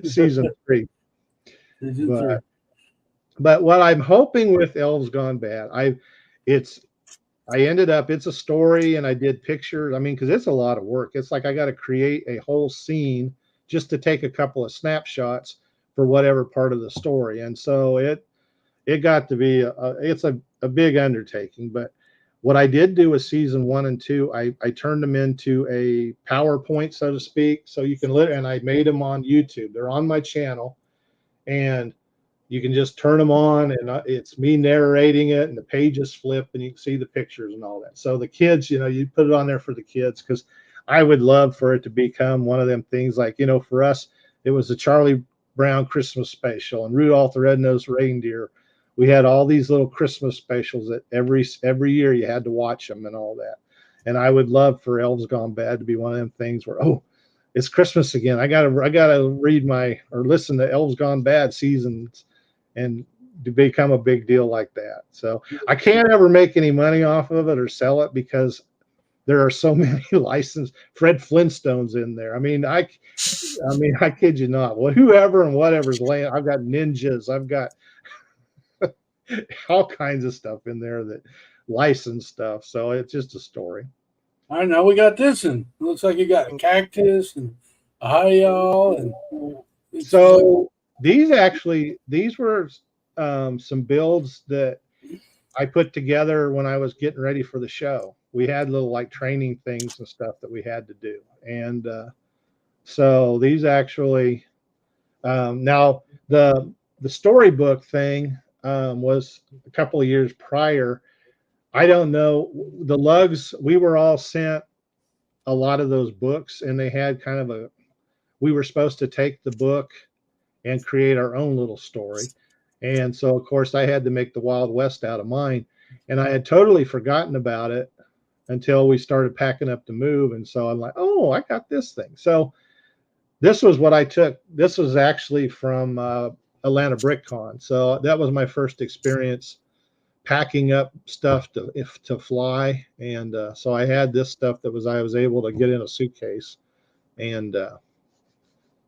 season 3. But what I'm hoping with Elves Gone Bad, it's a story, and I did pictures. I mean, because it's a lot of work. It's like I got to create a whole scene just to take a couple of snapshots for whatever part of the story. And so it got to be it's a big undertaking. But what I did do with season 1 and 2, I turned them into a PowerPoint, so to speak. So you can and I made them on YouTube. They're on my channel, and you can just turn them on, and it's me narrating it, and the pages flip, and you can see the pictures and all that. So the kids, you put it on there for the kids, because I would love for it to become one of them things like, for us, it was the Charlie Brown Christmas special and Rudolph the Red-Nosed Reindeer. We had all these little Christmas specials that every year you had to watch them and all that. And I would love for Elves Gone Bad to be one of them things where, it's Christmas again. I gotta read or listen to Elves Gone Bad seasons, and to become a big deal like that. So I can't ever make any money off of it or sell it, because there are so many licensed Fred Flintstones in there. I mean, I kid you not. Well, whoever and whatever's laying, I've got ninjas, I've got all kinds of stuff in there that licensed stuff. So it's just a story. I know we got this one. Looks like you got a cactus and a hi-y'all. And so these were some builds that I put together when I was getting ready for the show. We had little like training things and stuff that we had to do. And so these actually, now the storybook thing was a couple of years prior. I don't know, the lugs, we were all sent a lot of those books, and they had kind of we were supposed to take the book and create our own little story. And so, of course, I had to make the Wild West out of mine. And I had totally forgotten about it until we started packing up to move. And so I'm like, oh, I got this thing. So this was what I took. This was actually from Atlanta BrickCon. So that was my first experience packing up stuff to fly. And so I had this stuff I was able to get in a suitcase. And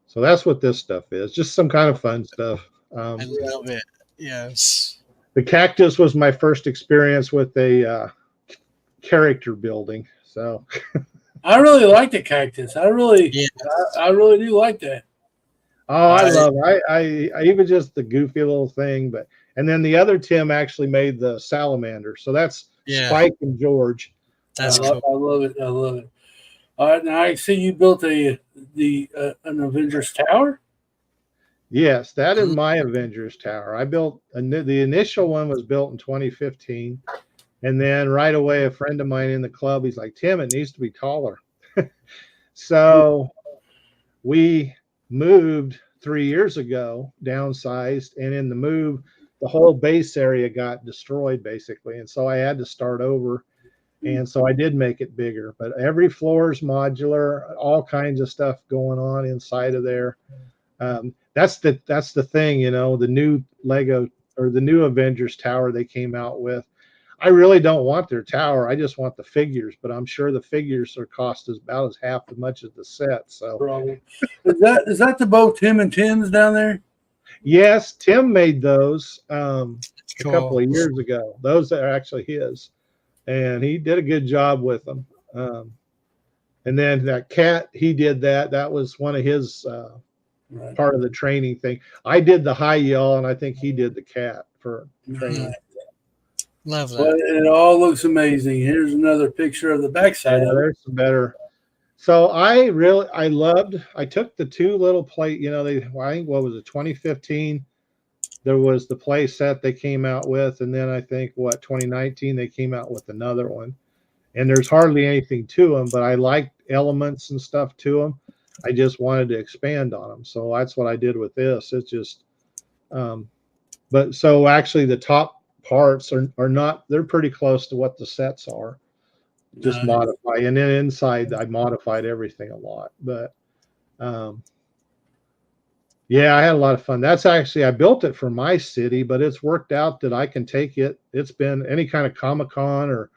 so that's what this stuff is. Just some kind of fun stuff. I love it. Yes. The cactus was my first experience with a character building. So I really like the cactus. I really do like that. Oh, I love it. I even just the goofy little thing, and then the other Tim actually made the salamander. So that's Spike and George. That's cool. I love it. I love it. All right, now I see you built an Avengers Tower. Yes, that is my Avengers Tower. I built the initial one was built in 2015, and then right away a friend of mine in the club, he's like, Tim, it needs to be taller. So we moved 3 years ago, downsized, and in the move, the whole base area got destroyed basically, and so I had to start over. And so I did make it bigger, but every floor is modular, all kinds of stuff going on inside of there. That's the thing, the new Lego or the new Avengers Tower they came out with. I really don't want their tower. I just want the figures, but I'm sure the figures are cost about as half as much as the set. So probably. Is that the both Tim and Tim's down there? Yes, Tim made those a couple of years ago. Those are actually his. And he did a good job with them. And then that cat, he did that. That was one of his part of the training thing. I did the high yell, and I think he did the cat for training. Love that. But it all looks amazing. Here's another picture of the backside. Yeah, there's some better. So I took the two little plate, I think, what was it, 2015? There was the play set they came out with, and then I think 2019 they came out with another one. And there's hardly anything to them, but I liked elements and stuff to them. I just wanted to expand on them, so that's what I did with this. It's just, but so actually the top parts are not. They're pretty close to what the sets are. Just modify, and then inside I modified everything a lot, but. Yeah, I had a lot of fun. That's actually, I built it for my city, but it's worked out that I can take it. It's been any kind of Comic-Con or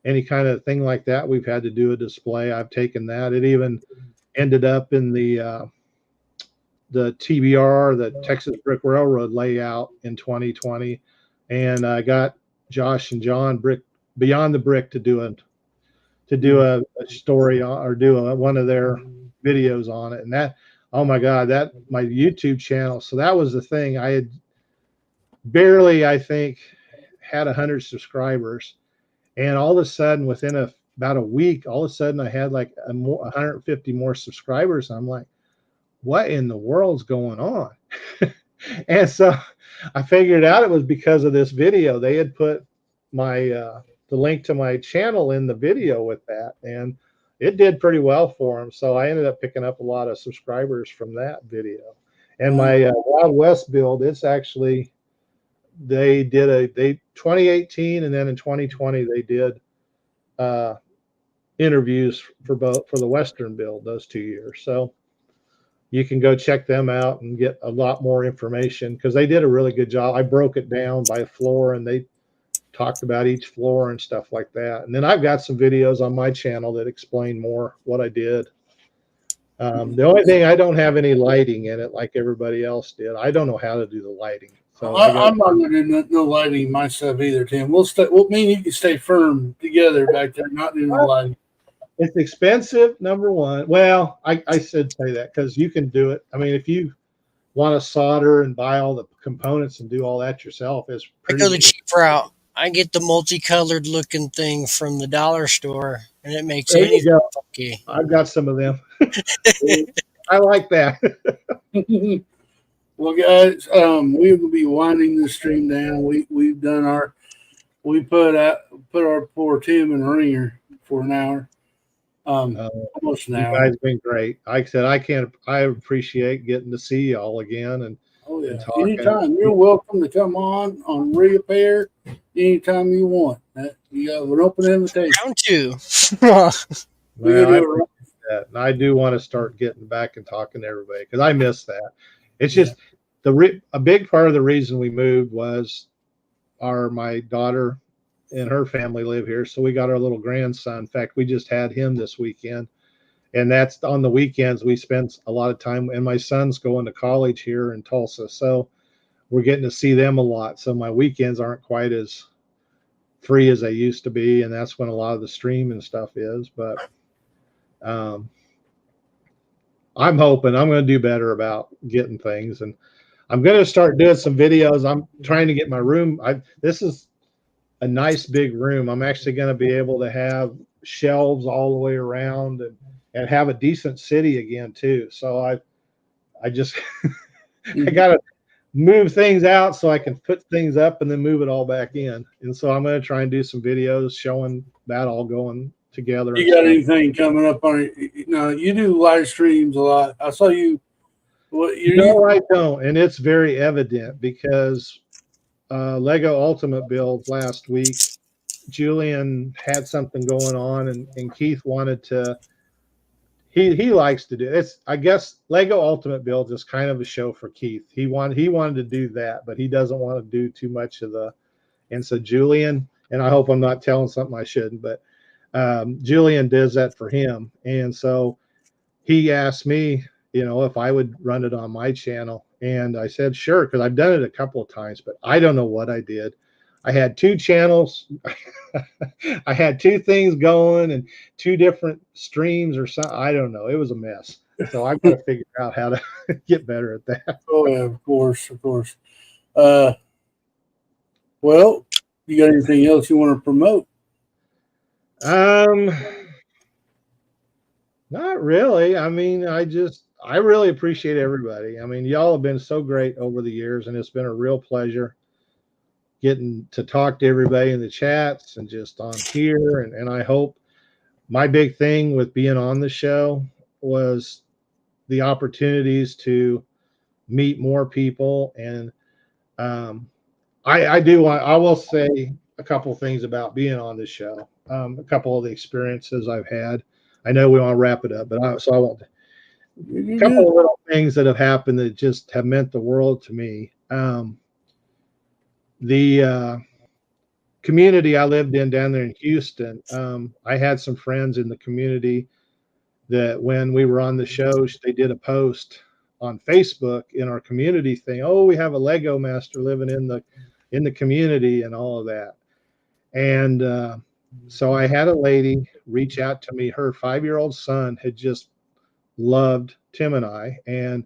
any kind of thing like that. We've had to do a display. I've taken that. It even ended up in the TBR, the Texas Brick Railroad layout in 2020. And I got Josh and John Beyond the Brick to do a story or do one of their videos on it. And that, oh my God, that my YouTube channel. So that was the thing. I had barely, I think, had 100 subscribers, and all of a sudden, within about a week, all of a sudden, I had like 150 more subscribers. And I'm like, what in the world's going on? And so I figured out it was because of this video. They had put my the link to my channel in the video with that, and it did pretty well for them. So I ended up picking up a lot of subscribers from that video. And my Wild West build, it's actually, they 2018, and then in 2020 they did interviews for the Western build those 2 years. So you can go check them out and get a lot more information because they did a really good job. I broke it down by floor, and talked about each floor and stuff like that. And then I've got some videos on my channel that explain more what I did. The only thing, I don't have any lighting in it like everybody else did. I don't know how to do the lighting. So I'm not going to do no lighting myself either, Tim. We'll stay. Well, me and you can stay firm together back there, not doing no lighting. It's expensive, number one. Well, I should say that because you can do it. I mean, if you want to solder and buy all the components and do all that yourself, it's I pretty. go the cheap route. I get the multicolored looking thing from the dollar store, and it makes There you anything go. funky. I've got some of them. I like that. Well, guys, we will be winding this stream down. We put our poor Tim in a ringer for an hour. Almost an You hour. guys been great. Like I said, I appreciate getting to see y'all again and Oh yeah, talking. anytime. You're welcome to come on Reappear anytime you want. You have an open invitation. Round two. We can do it. That. And I do want to start getting back and talking to everybody because I miss that. It's just a big part of the reason we moved was my daughter and her family live here, so we got our little grandson. In fact, we just had him this weekend, and that's on the weekends we spend a lot of time. And my son's going to college here in Tulsa, so we're getting to see them a lot. So my weekends aren't quite as free as they used to be, and that's when a lot of the stream and stuff is. But I'm hoping I'm going to do better about getting things, and I'm going to start doing some videos. I'm trying to get my room. This is a nice big room. I'm actually going to be able to have shelves all the way around and have a decent city again too. So I just I got to move things out so I can put things up and then move it all back in. And so I'm going to try and do some videos showing that all going together. You got anything coming up on it? No, you do live streams a lot. I saw you. No, I don't, and it's very evident because Lego Ultimate Builds last week, Julian had something going on, and Keith wanted to. He likes to do it's. I guess Lego Ultimate Builds is kind of a show for Keith. He wanted to do that, but he doesn't want to do too much of the. And so Julian, and I hope I'm not telling something I shouldn't, but Julian does that for him, and so he asked me, if I would run it on my channel. And I said, sure, because I've done it a couple of times, but I don't know what I did. I had two channels. I had two things going and two different streams or something. I don't know. It was a mess. So I've got to figure out how to get better at that. Oh, yeah, of course. Well, you got anything else you want to promote? Not really. I mean, I really appreciate everybody. I mean, y'all have been so great over the years, and it's been a real pleasure getting to talk to everybody in the chats and just on here. And I hope my big thing with being on the show was the opportunities to meet more people. And I will say a couple of things about being on the show. A couple of the experiences I've had. I know we want to wrap it up, but I won't. A couple of little things that have happened that just have meant the world to me. The community I lived in down there in Houston, I had some friends in the community that when we were on the show, they did a post on Facebook in our community thing. Oh, we have a Lego master living in the community and all of that. And so I had a lady reach out to me. Her 5-year-old son had just loved Tim and I, and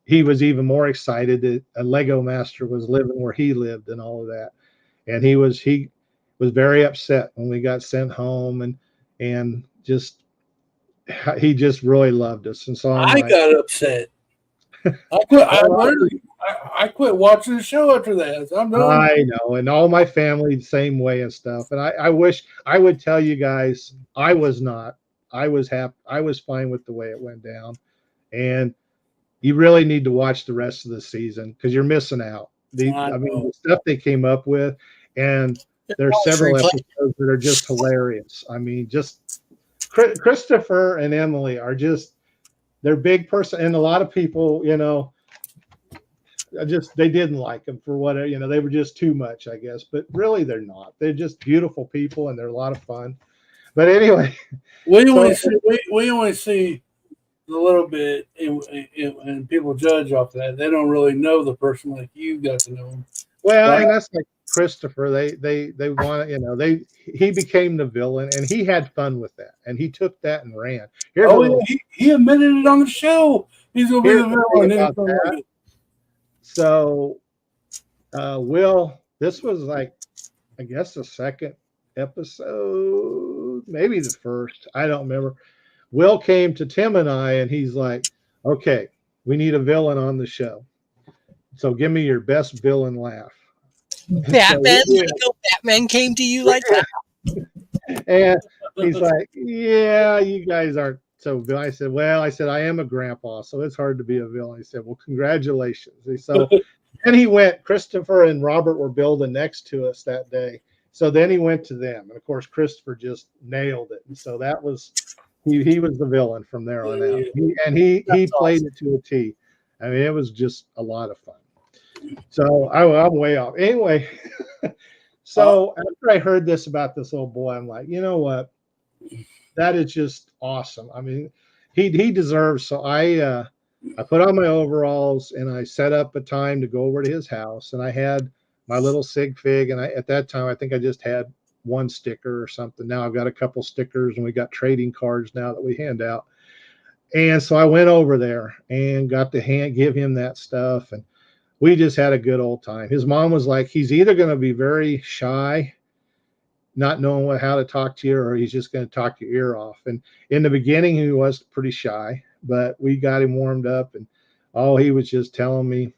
he was even more excited that a Lego master was living where he lived and all of that. And he was very upset when we got sent home, and just he just really loved us. And so I got upset. I quit watching the show after that. I'm done. I know, and all my family the same way and stuff. And I wish I would tell you guys I was not. I was happy. I was fine with the way it went down. And you really need to watch the rest of the season because you're missing out. The stuff they came up with, and there are several episodes that are just hilarious. I mean, just Christopher and Emily are just, they're big person, and a lot of people, they didn't like them for whatever, they were just too much, I guess. But really, they're not. They're just beautiful people, and they're a lot of fun. But anyway, we only see a little bit, and people judge off that. They don't really know the person like you got to know him. Well, Right? and that's like Christopher. They want to, he became the villain, and he had fun with that, and he took that and ran. He admitted it on the show. He's gonna be the villain. So, Will, this was like, I guess the second episode, maybe the first. I don't remember. Will came to Tim and I, and he's like, "Okay, we need a villain on the show. So give me your best villain laugh." Batman, Batman came to you like that. And he's like, "Yeah, you guys aren't so villain." I said, "Well, I am a grandpa, so it's hard to be a villain." He said, "Well, congratulations." So then he went. Christopher and Robert were building next to us that day, so then he went to them, and of course, Christopher just nailed it. And so that was he was the villain from there on out. He played it to a T. I mean, it was just a lot of fun. So I'm way off. Anyway, so after I heard this about this little boy, I'm like, you know what? That is just awesome. I mean, he deserves. So I put on my overalls and I set up a time to go over to his house, and I had my little sig fig, and at that time I think I just had one sticker or something. Now I've got a couple stickers, and we got trading cards now that we hand out. And so I went over there and got to give him that stuff, and we just had a good old time. His mom was like, he's either going to be very shy, not knowing how to talk to you, or he's just going to talk your ear off. And in the beginning, he was pretty shy, but we got him warmed up, and he was just telling me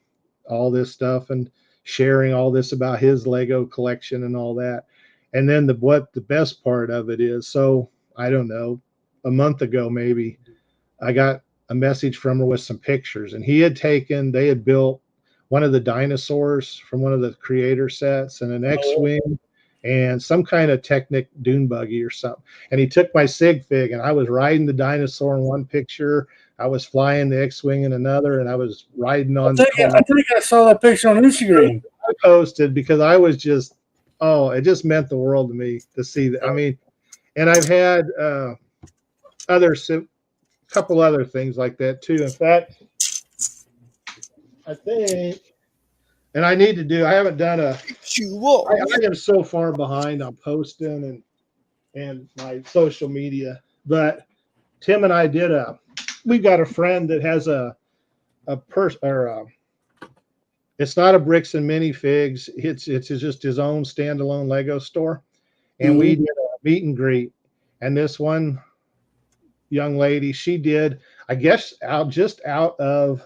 all this stuff and sharing all this about his Lego collection and all that. And then what the best part of it is, so I don't know, a month ago maybe, I got a message from her with some pictures, and they had built one of the dinosaurs from one of the creator sets, and an X-Wing, and some kind of Technic dune buggy or something. And he took my sig fig, and I was riding the dinosaur in one picture, I was flying the X-Wing in another, and I was riding on I think I saw that picture on Instagram. I posted because I was just, it just meant the world to me to see that. I mean, and I've had couple other things like that too. In fact, I think, and I need to do, I haven't done I am so far behind on posting and my social media, but Tim and I we've got a friend that has it's not a Bricks and Minifigs. It's just his own standalone Lego store. And we did a meet and greet. And this one young lady, she did, I guess, out of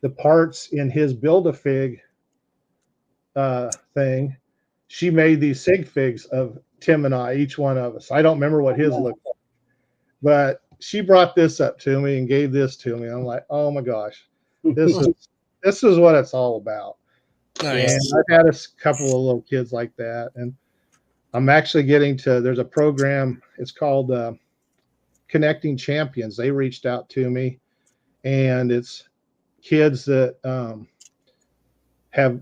the parts in his Build-A-Fig thing, she made these sig figs of Tim and I, each one of us. I don't remember what his looked like, but she brought this up to me and gave this to me. I'm like, oh my gosh, this is what it's all about. Nice. And I've had a couple of little kids like that, and I'm actually there's a program, it's called Connecting Champions. They reached out to me, and it's kids that have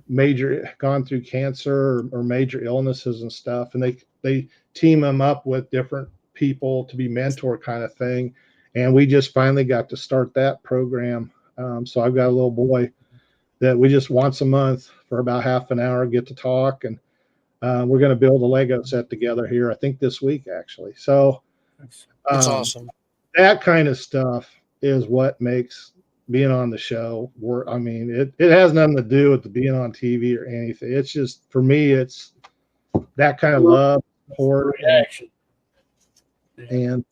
gone through cancer or major illnesses and stuff, and they team them up with different people to be mentor kind of thing. And we just finally got to start that program. So I've got a little boy that we just once a month for about half an hour get to talk, and we're going to build a Lego set together here, I think this week actually. So that's awesome. That kind of stuff is what makes being on the show work. I mean, it has nothing to do with being on TV or anything. It's just, for me, it's that kind of love, support, reaction, and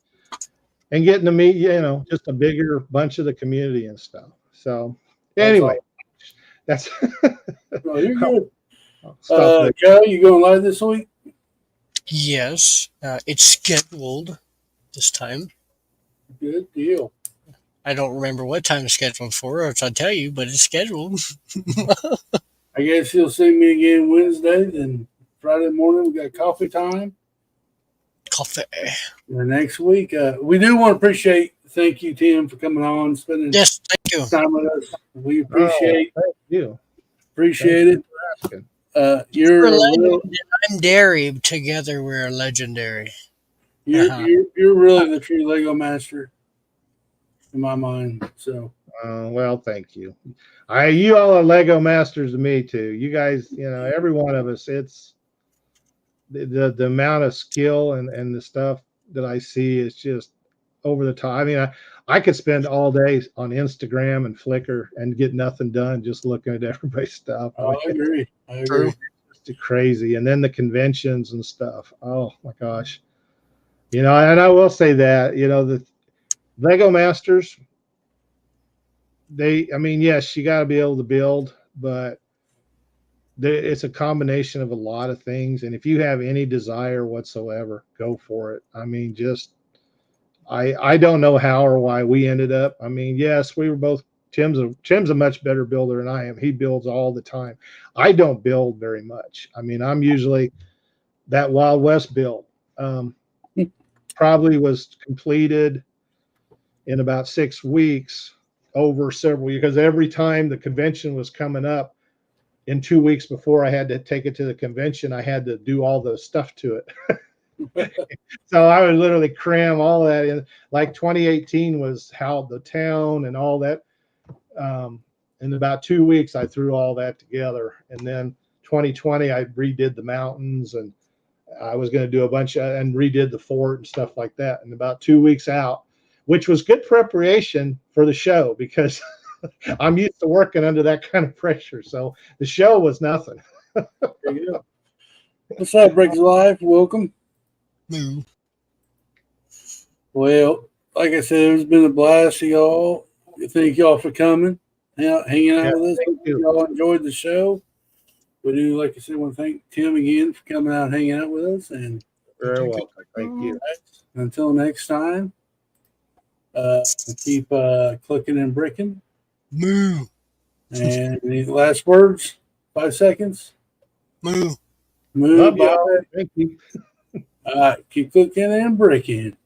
getting to meet, just a bigger bunch of the community and stuff. So anyway, that's well, you're good. Joe, you going live this week? Yes, it's scheduled this time. Good deal. I don't remember what time it's scheduled for, or else I'll tell you, but it's scheduled. I guess you'll see me again Wednesday. Then Friday morning, we got coffee time. Coffee. And next week, we do want to thank you, Tim, for coming on, spending thank you. time with us. We appreciate thank you. Appreciate it. Asking. You're We're a real, I'm Dairy. Together we're legendary. you're really the true Lego master in my mind. So Well, thank you. You all are Lego masters to me too. You guys, every one of us. It's the amount of skill and the stuff that I see is just over the top. I mean, I could spend all day on Instagram and Flickr and get nothing done just looking at everybody's stuff. I mean, I agree. True. it's just crazy. And then the conventions and stuff. Oh my gosh. And I will say that, the Lego Masters, I mean, yes, you got to be able to build, but it's a combination of a lot of things. And if you have any desire whatsoever, go for it. I mean, I don't know how or why we ended up. I mean, yes, we were both. Tim's a much better builder than I am. He builds all the time. I don't build very much. I mean, I'm usually that Wild West build. Probably was completed in about 6 weeks over several years, because every time the convention was coming up, in 2 weeks before I had to take it to the convention, I had to do all the stuff to it. So I would literally cram all that in. Like 2018 was how the town and all that. In about 2 weeks, I threw all that together. And then 2020, I redid the mountains, and I was going to do a bunch and redid the fort and stuff like that. And about 2 weeks out, which was good preparation for the show, because I'm used to working under that kind of pressure. So the show was nothing. there you go. What's up, Breaks Live? Welcome. Moo. Well, like I said, it's been a blast, y'all. Thank y'all for coming, hanging out with us. Hope y'all enjoyed the show. We do, like I said, want to thank Tim again for coming out and hanging out with us. And Very welcome. Thank you. until next time, keep clicking and bricking. Moo. And any last words? 5 seconds. Moo. Move. Love Bye. y'all. Thank you. All right, keep clicking and bricking.